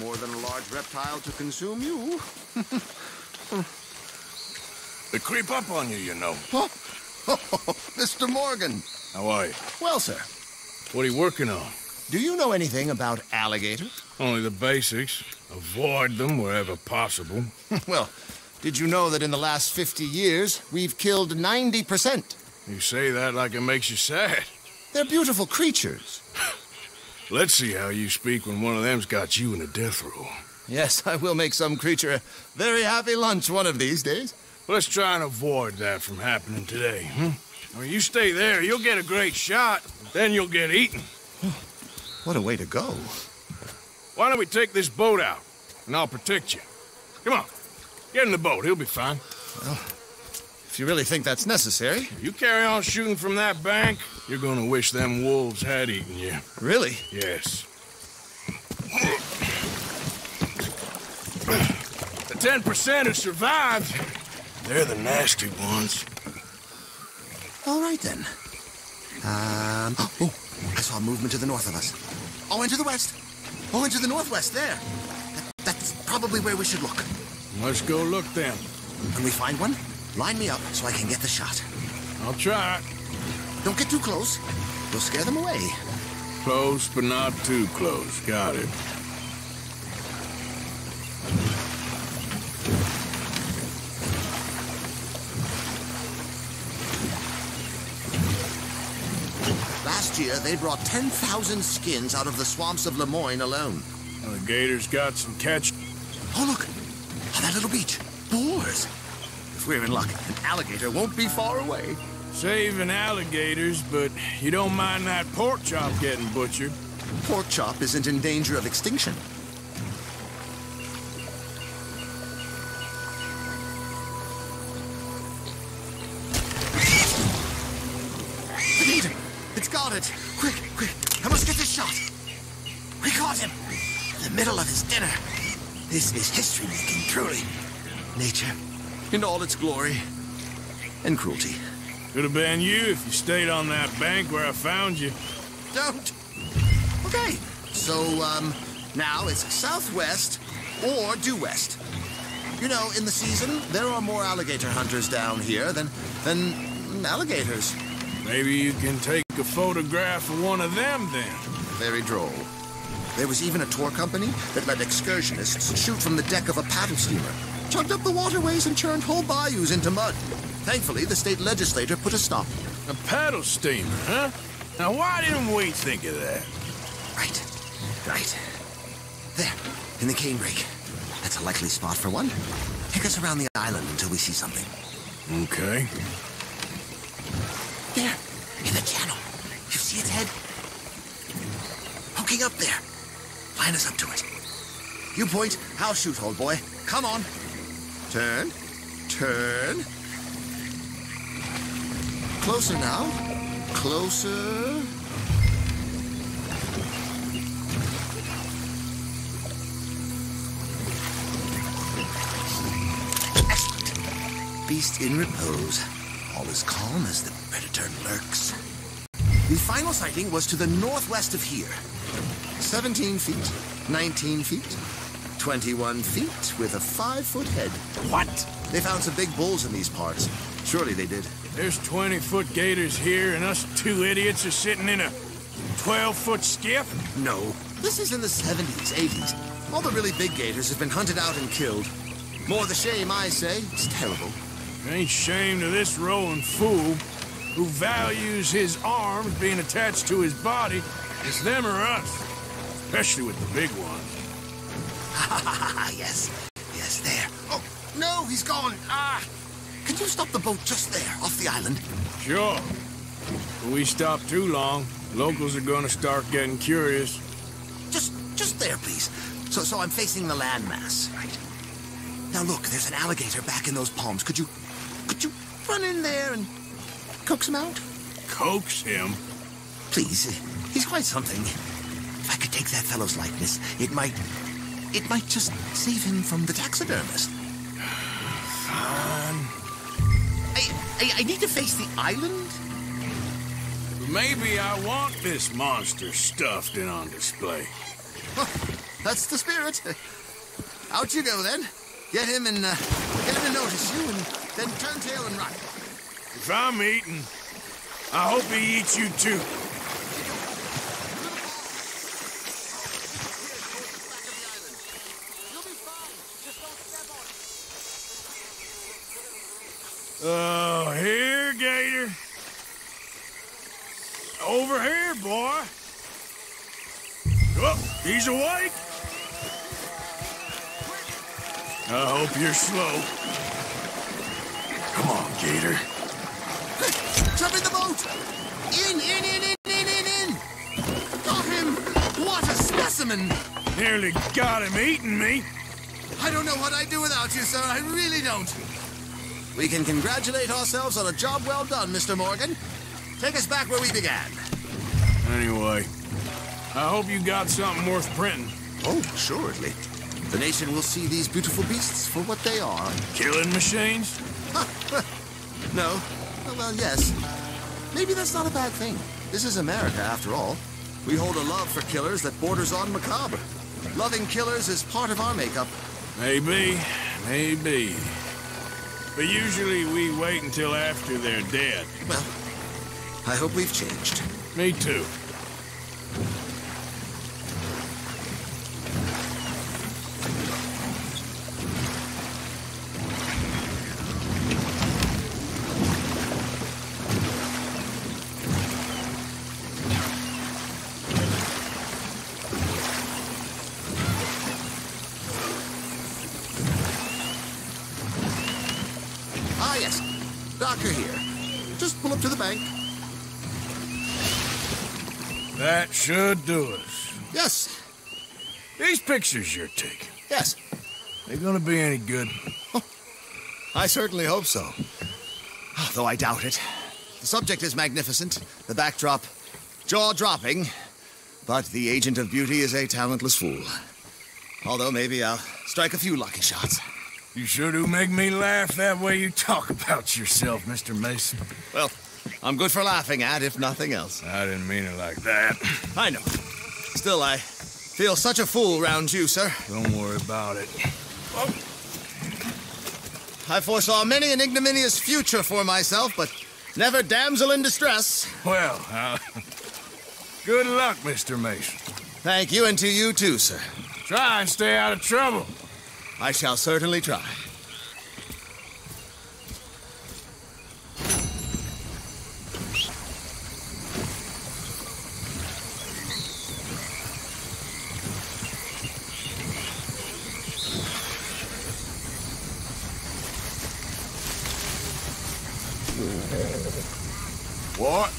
more than a large reptile to consume you. They creep up on you, you know. Huh? Mr. Morgan. How are you? Well, sir, What are you working on? do you know anything about alligators? Only the basics. Avoid them wherever possible. Well, did you know that in the last 50 years, we've killed 90%? You say that like it makes you sad. They're beautiful creatures. Let's see how you speak when one of them's got you in a death row. Yes, I will make some creature a very happy lunch one of these days. Let's try and avoid that from happening today, Or you stay there, you'll get a great shot, then you'll get eaten. What a way to go. Why don't we take this boat out, and I'll protect you. Come on, get in the boat, he'll be fine. Well, if you really think that's necessary. You carry on shooting from that bank, you're gonna wish them wolves had eaten you. Really? Yes. The 10% who survived, they're the nasty ones. All right, then. Oh, I saw movement to the north of us. Oh, into the west. Oh, into the northwest, there. That's probably where we should look. Let's go look then. When we find one, line me up so I can get the shot. I'll try. Don't get too close. You'll scare them away. Close, but not too close. Got it. Last year, they brought 10,000 skins out of the swamps of Lemoyne alone. The gators got some catch. Oh, look. On that little beach. Boars. If we're in luck, an alligator won't be far away. Saving alligators, but you don't mind that pork chop getting butchered. Pork chop isn't in danger of extinction. The gator! It's got it! Quick, quick! I must get this shot! We caught him! In the middle of his dinner. This is history-making, truly. Nature, in all its glory and cruelty. Could have been you if you stayed on that bank where I found you. Don't. Okay. So, now it's southwest or due west. You know, in the season, there are more alligator hunters down here than alligators. Maybe you can take a photograph of one of them then. Very droll. There was even a tour company that let excursionists shoot from the deck of a paddle steamer, chugged up the waterways and churned whole bayous into mud. Thankfully, the state legislature put a stop. A paddle steamer, huh? Now, why didn't we think of that? Right. There, in the canebrake. That's a likely spot for one. Take us around the island until we see something. Okay. There, in the channel. You see its head? Poking up there. Line us up to it. You point, I'll shoot, old boy. Come on. Turn. Closer now. Closer. Excellent. Beast in repose. All as calm as the predator lurks. The final sighting was to the northwest of here. 17 feet, 19 feet, 21 feet with a 5-foot head. What? They found some big bulls in these parts. Surely they did. There's 20-foot gators here, and us two idiots are sitting in a 12-foot skiff? No. This is in the 70s, 80s. All the really big gators have been hunted out and killed. More the shame, I say. It's terrible. Ain't shame to this rolling fool who values his arms being attached to his body. It's them or us. Especially with the big ones. Yes, there. Oh, no, he's gone. Can you stop the boat just there, off the island? Sure. If we stop too long, locals are gonna start getting curious. Just there, please. So I'm facing the landmass, right? Now look, there's an alligator back in those palms. Could you run in there and coax him out? Coax him? Please, he's quite something. If I could take that fellow's likeness, it might just save him from the taxidermist. Fine. I need to face the island? Maybe I want this monster stuffed and on display. That's the spirit. Out you go, then. Get him to notice you, and then turn tail and run. If I'm eating, I hope he eats you too. Oh, here, Gator. Over here, boy. Oh, he's awake. I hope you're slow. Come on, Gator. Jump in the boat! In! Got him! What a specimen! Nearly got him eating me. I don't know what I'd do without you, sir. I really don't. We can congratulate ourselves on a job well done, Mr. Morgan. Take us back where we began. Anyway, I hope you got something worth printing. Oh, assuredly. The nation will see these beautiful beasts for what they are. Killing machines? No. Well, yes. Maybe that's not a bad thing. This is America, after all. We hold a love for killers that borders on macabre. Loving killers is part of our makeup. Maybe. But usually we wait until after they're dead. Well, I hope we've changed. Me too. Ah, yes. Doctor here. Just pull up to the bank. That should do us. Yes. These pictures you're taking, Yes. they gonna be any good? Oh, I certainly hope so. Though I doubt it. The subject is magnificent, the backdrop jaw-dropping, but the agent of beauty is a talentless fool. Although maybe I'll strike a few lucky shots. You sure do make me laugh that way you talk about yourself, Mr. Mason. Well, I'm good for laughing at, if nothing else. I didn't mean it like that. I know. Still, I feel such a fool round you, sir. Don't worry about it. I foresaw many an ignominious future for myself, but never damsel in distress. Well, good luck, Mr. Mason. Thank you, and to you too, sir. Try and stay out of trouble. I shall certainly try. What?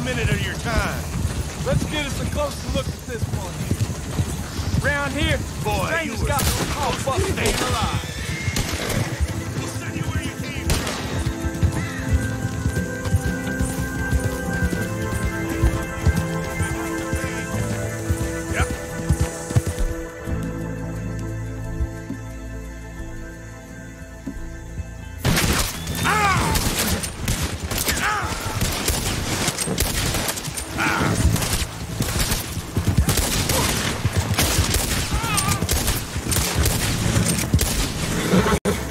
minute of your time. Let's get us a closer look at this one here. Round here, Boy, Stranger's you got no call fuck staying alive. We'll send you where you came from. Yep.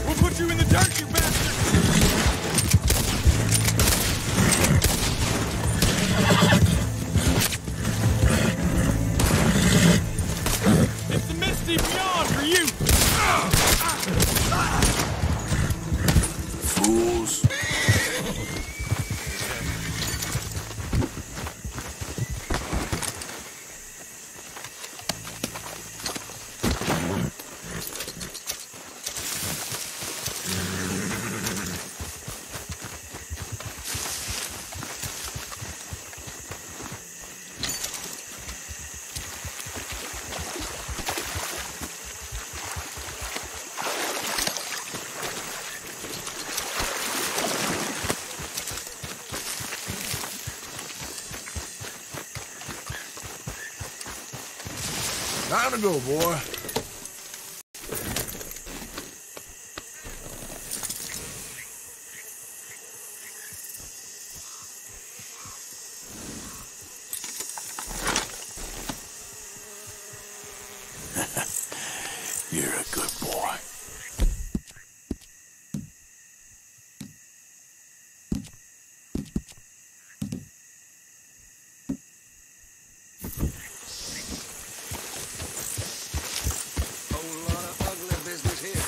We'll put you in the dirt, you bastard! It's the misty beyond for you! Fools. Time to go, boy. You're a good boy. Whole lot of ugly business here.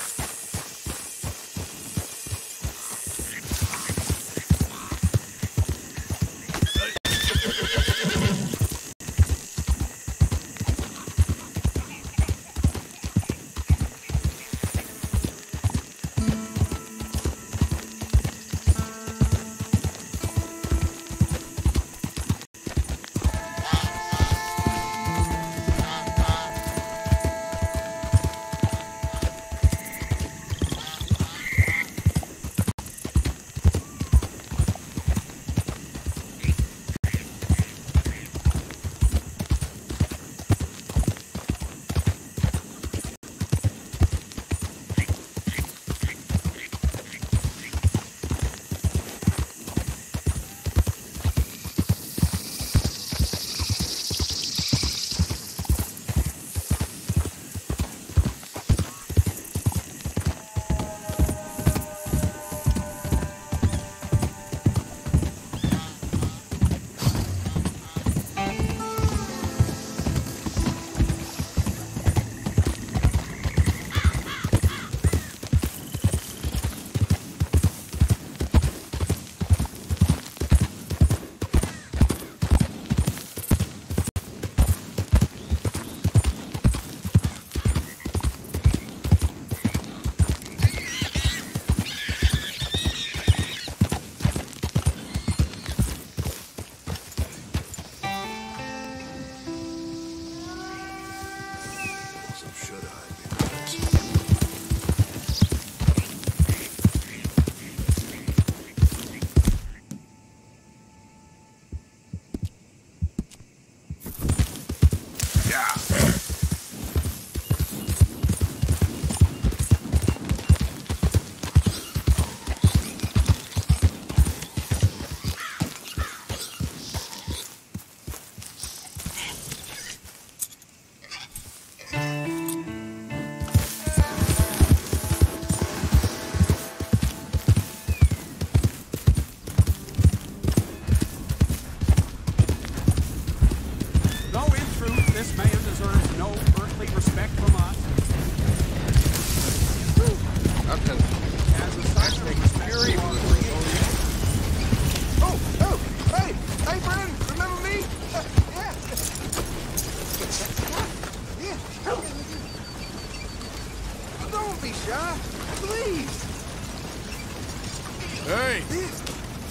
Hey!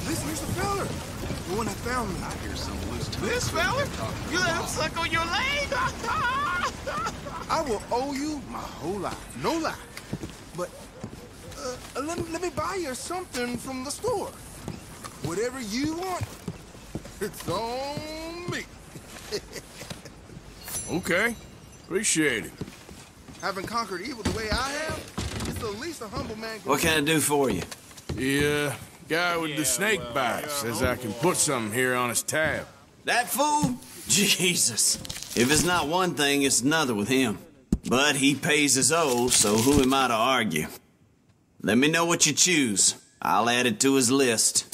Listen, here's the fella. The one that found me. I hear some loose tongue. This fella? You let him suck on your leg? I will owe you my whole life. No lie. But, let me buy you something from the store. Whatever you want, it's on me. Okay. Appreciate it. Having conquered evil the way I have, it's the least a humble man can... What can I do for you? The guy with the snake bite says I can put something here on his tab. That fool? Jesus. If it's not one thing, it's another with him. But he pays his owe, so who am I to argue? Let me know what you choose. I'll add it to his list.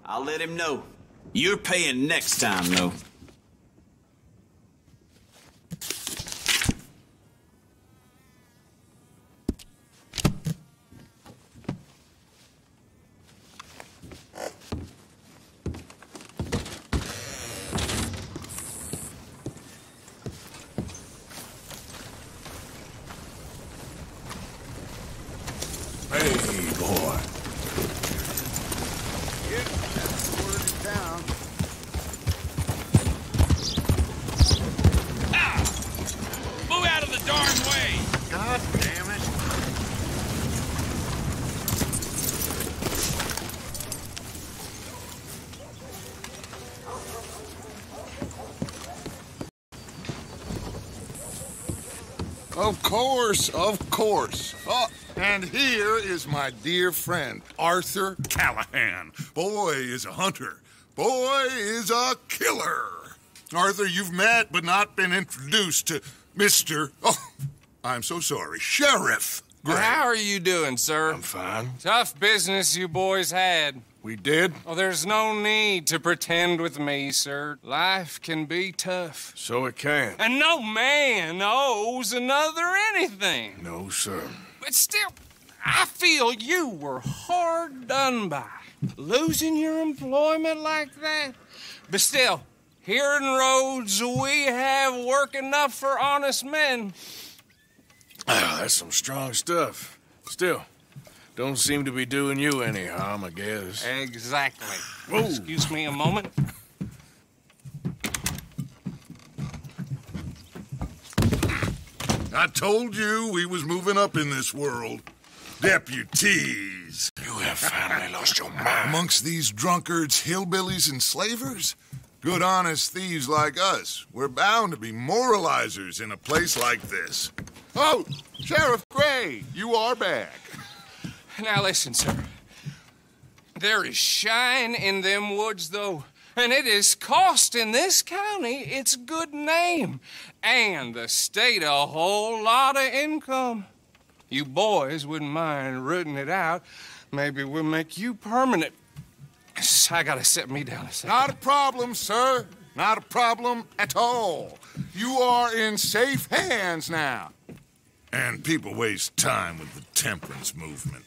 I'll let him know. You're paying next time, though. Hey, boy. Move out of the darn way! God damn it. Of course, of course. Oh, and here is my dear friend, Arthur Callahan. Boy is a hunter. Boy is a killer. Arthur, you've met but not been introduced to Mr. Oh, I'm so sorry, Sheriff Gray. How are you doing, sir? I'm fine. Tough business you boys had. We did? Oh, there's no need to pretend with me, sir. Life can be tough. So it can. And no man owes another anything. No, sir. But still, I feel you were hard done by. Losing your employment like that. But still, here in Rhodes, we have work enough for honest men. Ah, that's some strong stuff. Still, don't seem to be doing you any harm, I guess. Exactly. Whoa. Excuse me a moment. I told you we was moving up in this world. Deputies. You have finally lost your mind. Amongst these drunkards, hillbillies, and slavers? Good honest thieves like us. We're bound to be moralizers in a place like this. Oh, Sheriff Gray, you are back. Now listen, sir. There is shine in them woods, though, and it is costing this county its good name and the state a whole lot of income. You boys wouldn't mind rooting it out. Maybe we'll make you permanent. I gotta set me down a second. Not a problem, sir. Not a problem at all. You are in safe hands now. And people waste time with the temperance movement.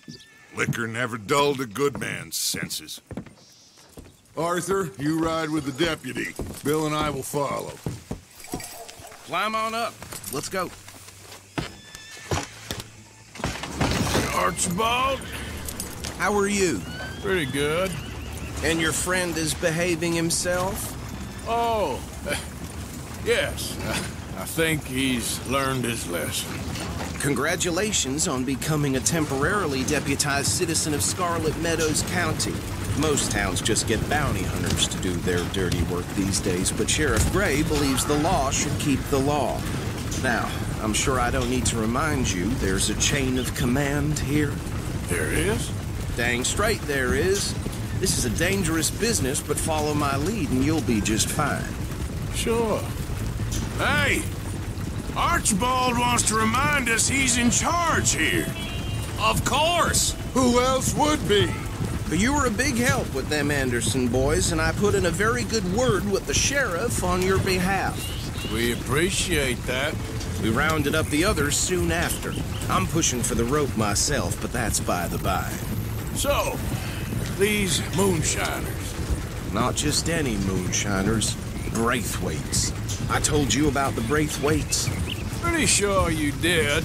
Liquor never dulled a good man's senses. Arthur, you ride with the deputy. Bill and I will follow. Climb on up. Let's go. Archibald? How are you? Pretty good. And your friend is behaving himself? Oh, yes. I think he's learned his lesson. Congratulations on becoming a temporarily deputized citizen of Scarlet Meadows County. Most towns just get bounty hunters to do their dirty work these days, but Sheriff Gray believes the law should keep the law. Now, I'm sure I don't need to remind you there's a chain of command here. There is? Dang straight there is. This is a dangerous business, but follow my lead and you'll be just fine. Sure. Hey! Archibald wants to remind us he's in charge here. Of course! Who else would be? But you were a big help with them Anderson boys, and I put in a very good word with the sheriff on your behalf. We appreciate that. We rounded up the others soon after. I'm pushing for the rope myself, but that's by the by. So, these moonshiners. Not just any moonshiners. Braithwaites. I told you about the Braithwaites. Pretty sure you did.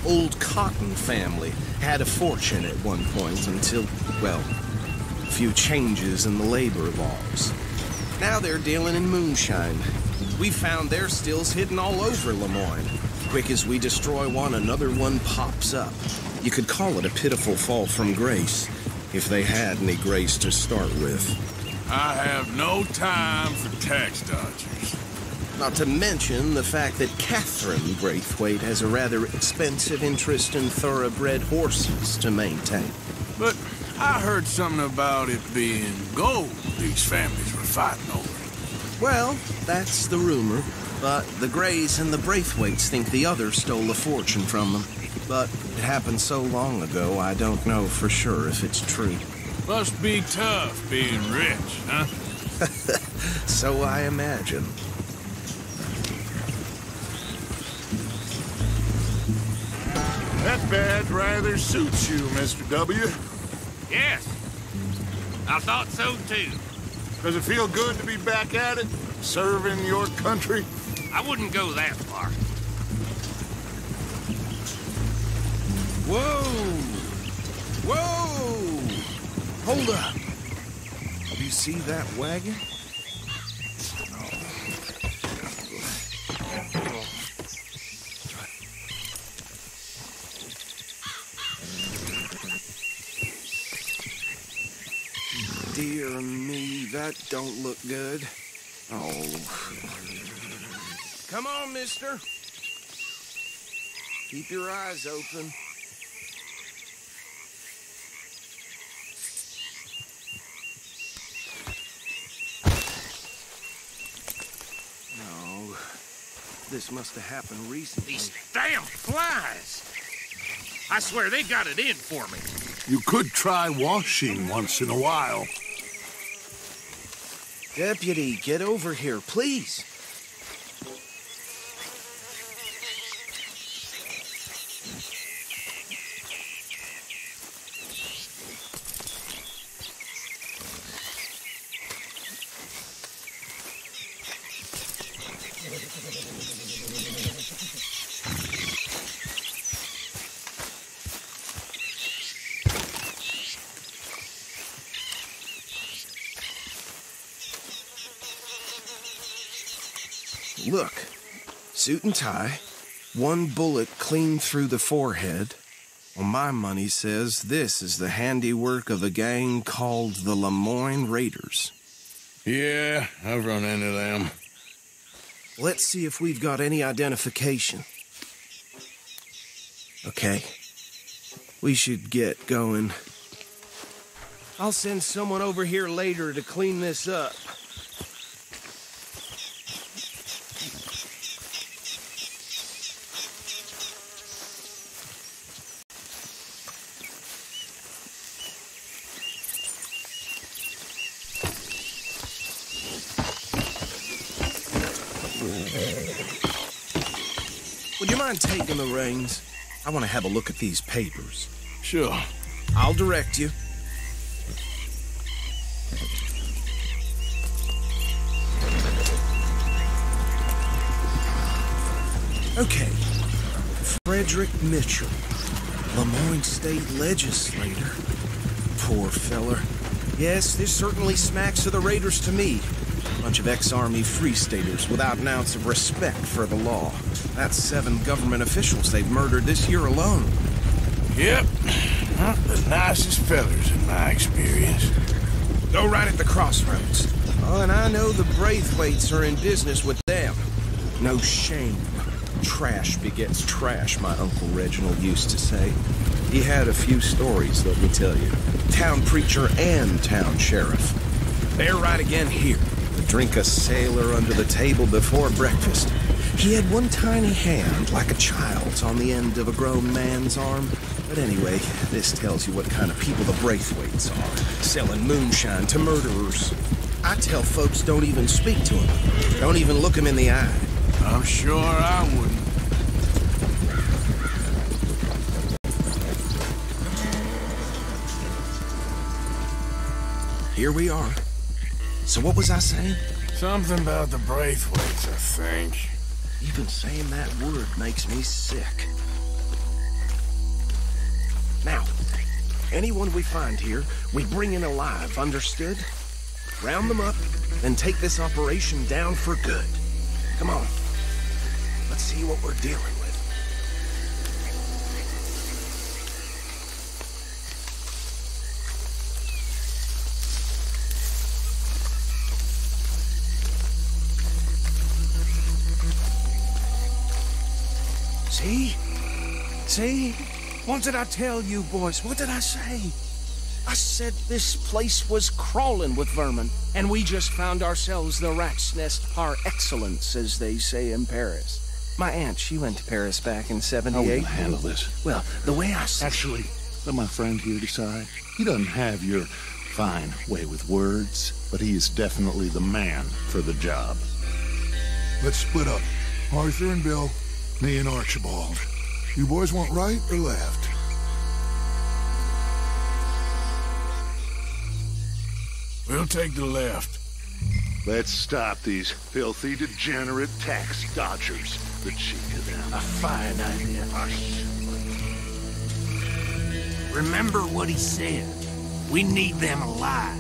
Old Cotton family. Had a fortune at one point until, well, a few changes in the labor laws. Now they're dealing in moonshine. We found their stills hidden all over Lemoyne. Quick as we destroy one, another one pops up. You could call it a pitiful fall from grace, if they had any grace to start with. I have no time for tax dodgers. Not to mention the fact that Catherine Braithwaite has a rather expensive interest in thoroughbred horses to maintain. But I heard something about it being gold these families were fighting over. Well, that's the rumor. But the Greys and the Braithwaites think the others stole a fortune from them. But it happened so long ago, I don't know for sure if it's true. Must be tough being rich, huh? So I imagine. That badge rather suits you, Mr. W. Yes. I thought so, too. Does it feel good to be back at it? Serving your country? I wouldn't go that far. Whoa! Whoa! Hold up. You see that wagon? Dear me, that don't look good. Oh. Come on, mister. Keep your eyes open. No. This must have happened recently. These damn flies! I swear they got it in for me. You could try washing once in a while. Deputy, get over here, please. Look, suit and tie, one bullet clean through the forehead. Well, my money says this is the handiwork of a gang called the Lemoyne Raiders. Yeah, I've run into them. Let's see if we've got any identification. Okay, we should get going. I'll send someone over here later to clean this up. Would you mind taking the reins? I want to have a look at these papers. Sure. I'll direct you. Okay. Frederick Mitchell, Lemoyne State Legislator. Poor feller. Yes, this certainly smacks of the Raiders to me. Bunch of ex-Army Free Staters without an ounce of respect for the law. That's 7 government officials they've murdered this year alone. Yep. Not the nicest fellers in my experience. Go right at the crossroads. Oh, and I know the Braithwaites are in business with them. No shame. Trash begets trash, my Uncle Reginald used to say. He had a few stories, let me tell you. Town preacher and town sheriff. They're right again here. Drink a sailor under the table before breakfast. He had one tiny hand, like a child's, on the end of a grown man's arm. But anyway, this tells you what kind of people the Braithwaites are, selling moonshine to murderers. I tell folks don't even speak to them. Don't even look them in the eye. I'm sure I wouldn't. Here we are. So what was I saying? Something about the Braithwaites, I think. Even saying that word makes me sick. Now, anyone we find here, we bring in alive, understood? Round them up, then take this operation down for good. Come on. Let's see what we're dealing with. See? See? What did I tell you, boys? What did I say? I said this place was crawling with vermin, and we just found ourselves the rat's nest par excellence, as they say in Paris. My aunt, she went to Paris back in '78. How are we gonna handle this? Well, the way I said... Actually, let my friend here decide. He doesn't have your fine way with words, but he is definitely the man for the job. Let's split up. Arthur and Bill, me and Archibald. You boys want right or left? We'll take the left. Let's stop these filthy, degenerate tax dodgers. The cheek of them. A fine idea. Remember what he said. We need them alive.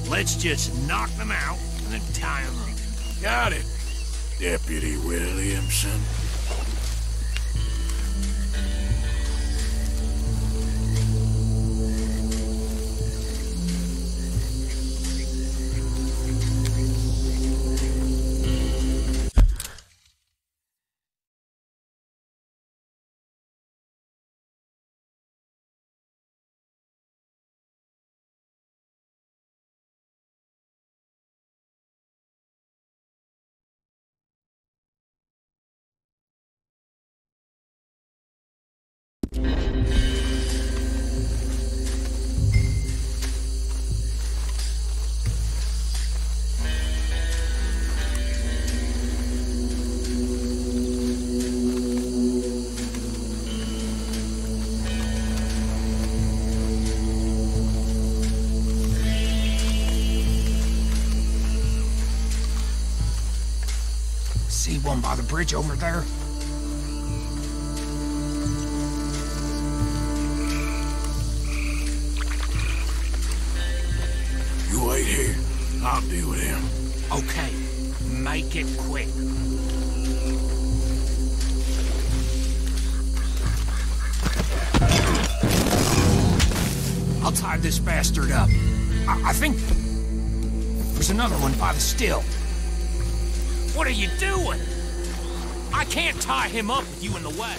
Let's just knock them out and then tie them up. Got it, Deputy Williamson. See one by the bridge over there? You wait here. I'll deal with him. Okay, make it quick. I'll tie this bastard up. I think there's another one by the still. What are you doing? I can't tie him up with you in the way.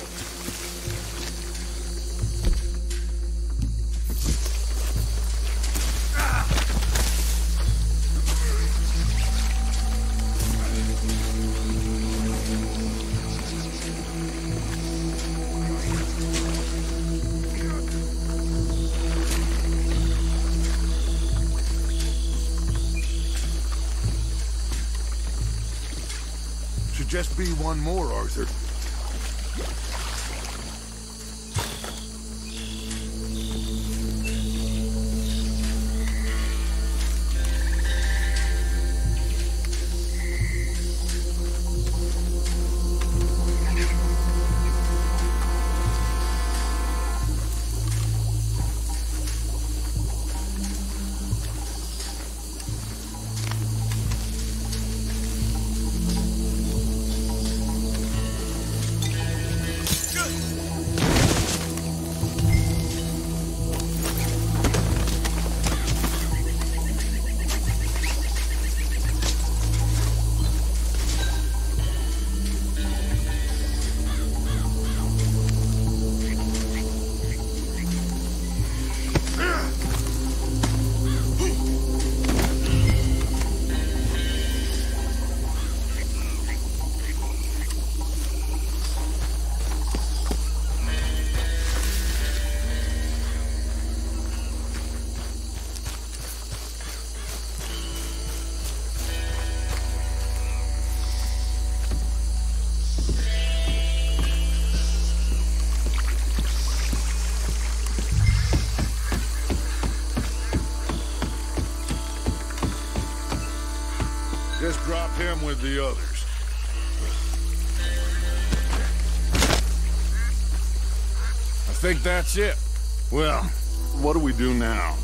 Should just be one more, Arthur. Just drop him with the others. I think that's it. Well, what do we do now?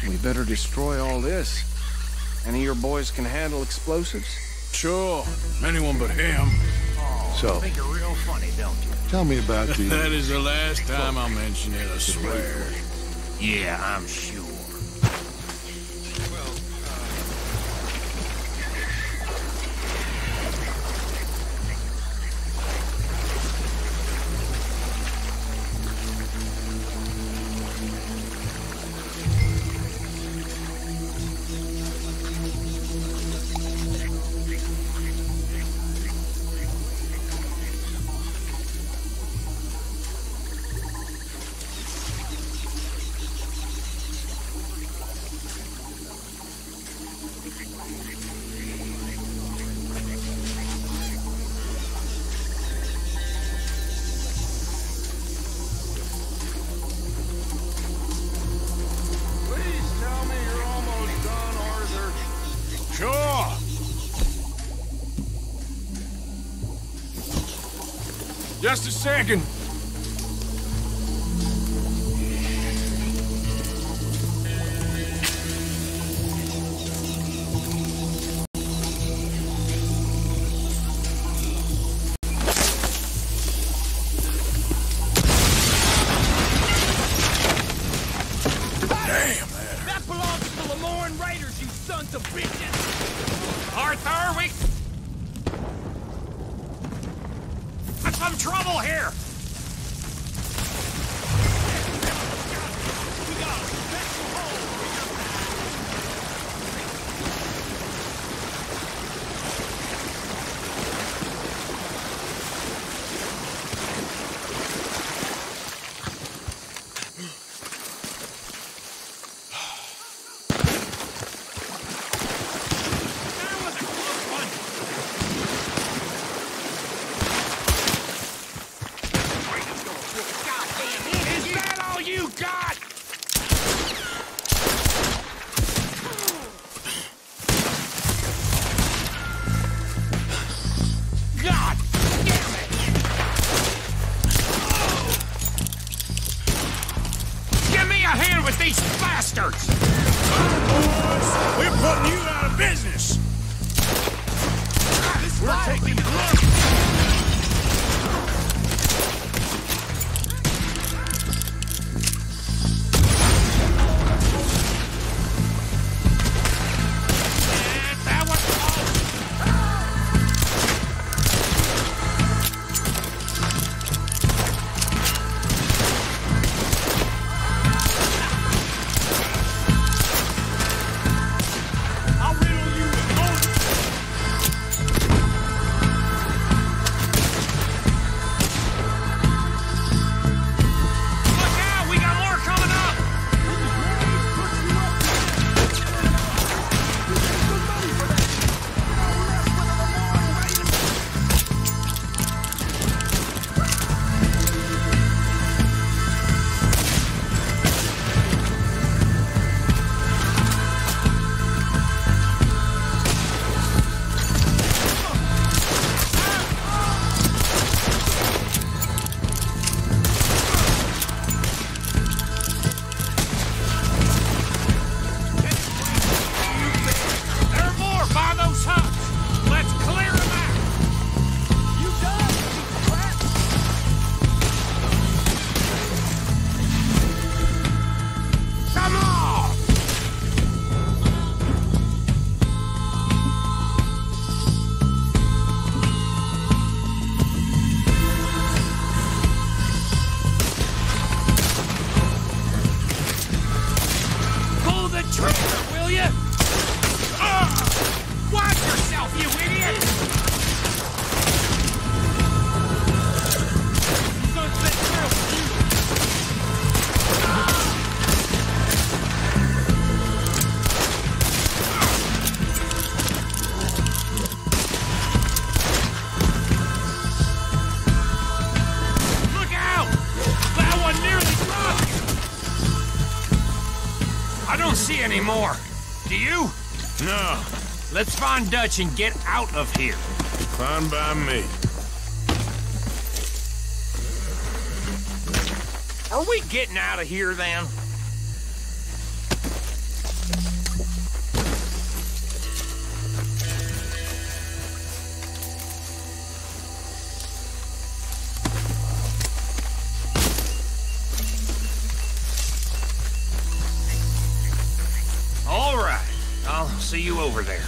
We better destroy all this. Any of your boys can handle explosives? Sure, anyone but him. So, Think you're real funny, don't you? tell me about the... That is the last time I'll mention it, I swear. Yeah, I'm sure. Just a second. That belongs to the Lemoran Raiders, you sons of bitches! Arthur, we... Got some trouble here! We got a special hole! We're putting you out of business! We're taking blood! That was anymore. Do you? No. Let's find Dutch and get out of here. Fine by me. Are we getting out of here, then? All right. I'll see you over there.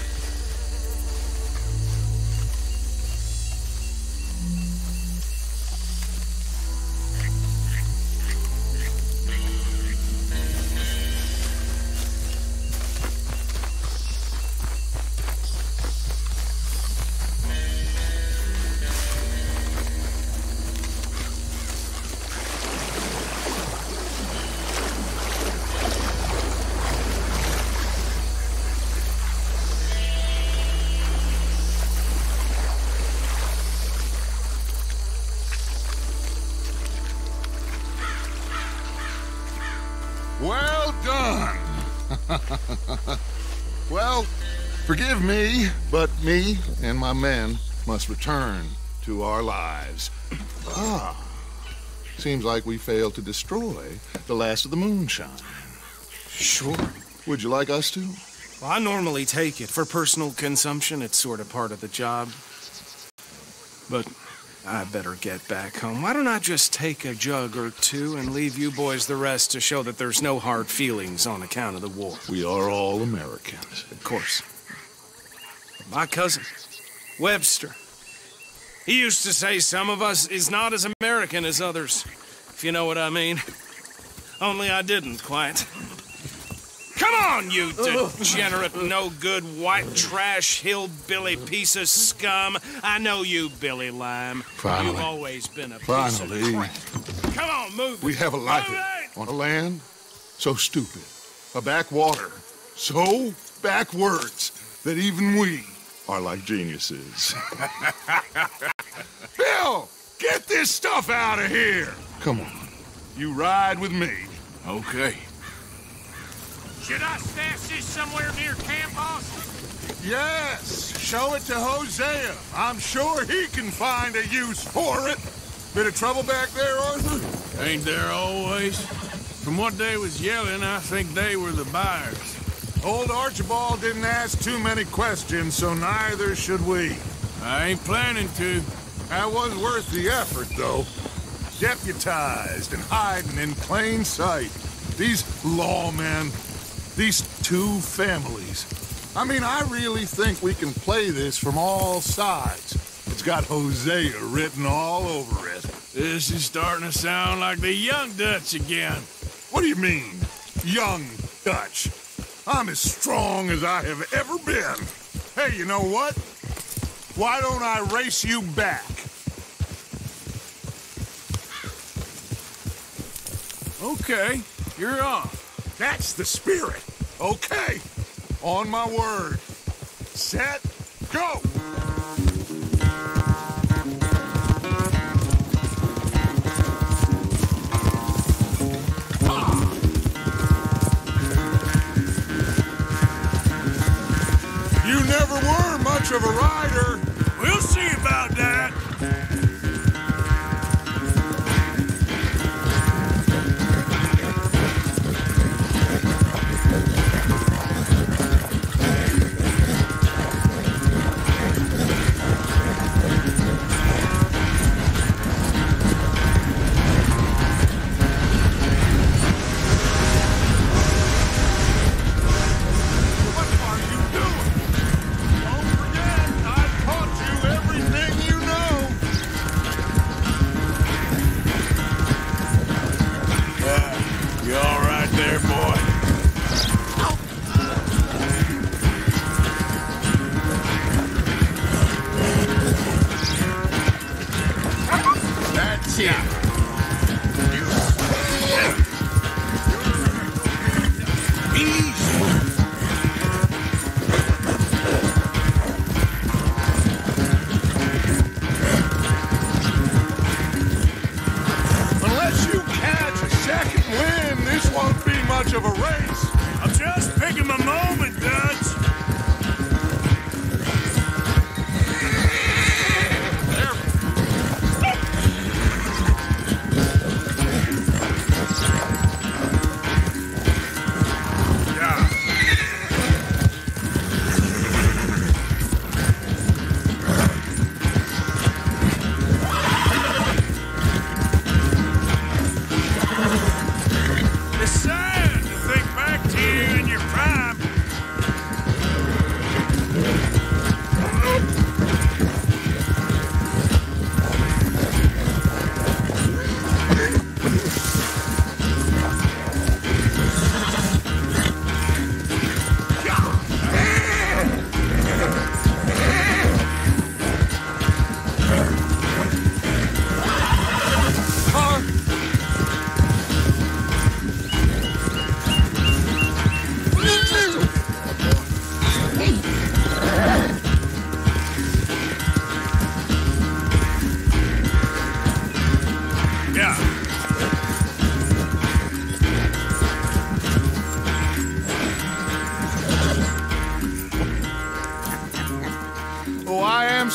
Well done. Well, forgive me, but me and my men must return to our lives. Seems like we failed to destroy the last of the moonshine. Sure. Would you like us to? Well, I normally take it. For personal consumption, it's sort of part of the job. But I better get back home. Why don't I just take a jug or two and leave you boys the rest to show that there's no hard feelings on account of the war? We are all Americans. Of course. My cousin, Webster, he used to say some of us is not as American as others, if you know what I mean. Only I didn't quite. Come on, you degenerate, no-good, white trash, hillbilly piece of scum. I know you, Billy Lime. Finally. You've always been a piece of crap. Come on, move it. We have a life on a land so stupid, a backwater so backwards that even we are like geniuses. Bill, get this stuff out of here. Come on, you ride with me. Okay. Should I stash this somewhere near camp, boss? Yes, show it to Hosea. I'm sure he can find a use for it. Bit of trouble back there, Arthur? Ain't there always? From what they was yelling, I think they were the buyers. Old Archibald didn't ask too many questions, so neither should we. I ain't planning to. That was worth the effort, though. Deputized and hiding in plain sight. These lawmen, these two families. I mean, I really think we can play this from all sides. It's got Hosea written all over it. This is starting to sound like the young Dutch again. What do you mean, young Dutch? I'm as strong as I have ever been. Hey, you know what? Why don't I race you back? Okay, you're on. That's the spirit. Okay, on my word. Set, go! You never were much of a rider. We'll see about that. Don't forget, I taught you everything you know.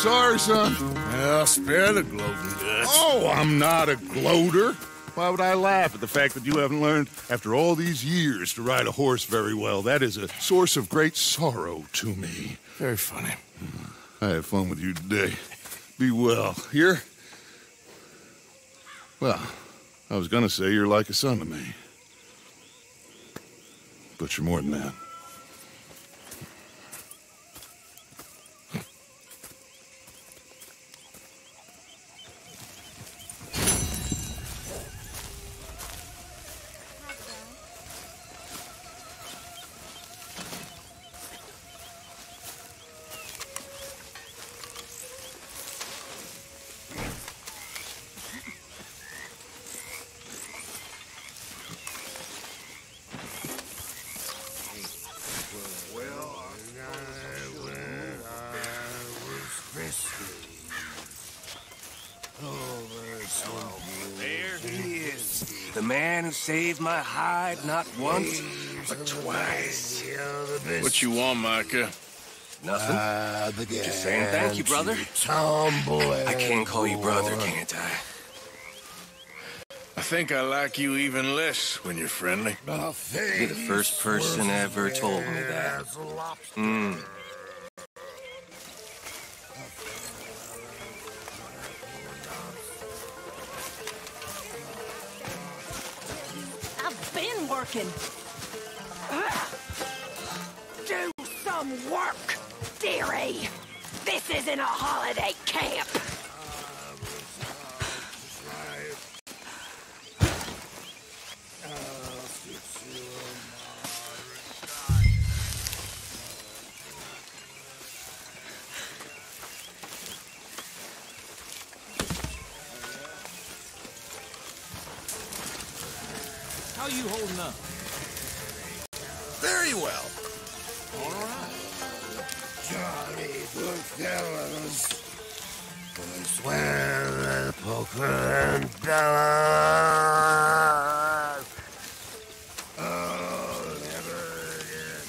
sorry, son. Well, spare the gloating guts. Oh, I'm not a gloater. Why would I laugh at the fact that you haven't learned, after all these years, to ride a horse very well? That is a source of great sorrow to me. Very funny. I had fun with you today. Be well. Here? Well, I was gonna say you're like a son to me. But you're more than that. The man who saved my hide not once, but twice. What you want, Micah? Nothing. Just saying thank you, brother. I can't call you brother, can't I? I think I like you even less when you're friendly. You're the first person ever told me that. I've been working. Do some work, dearie. This isn't a holiday camp. How are you holding up? Very well. All right. Johnny Goodfellas. I swear at poker and dollars. Oh, never again.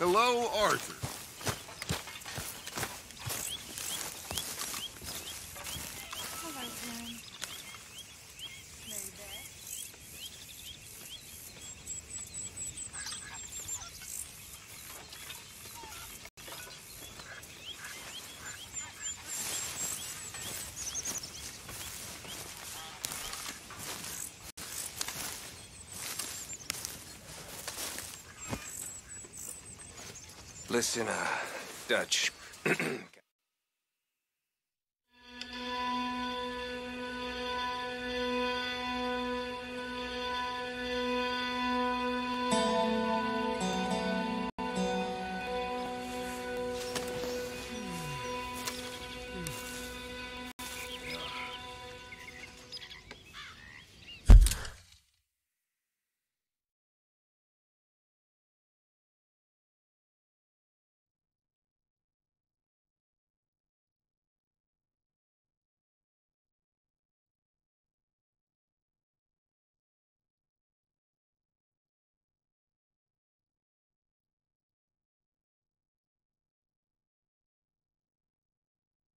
Hello, Arthur. Listen, Dutch.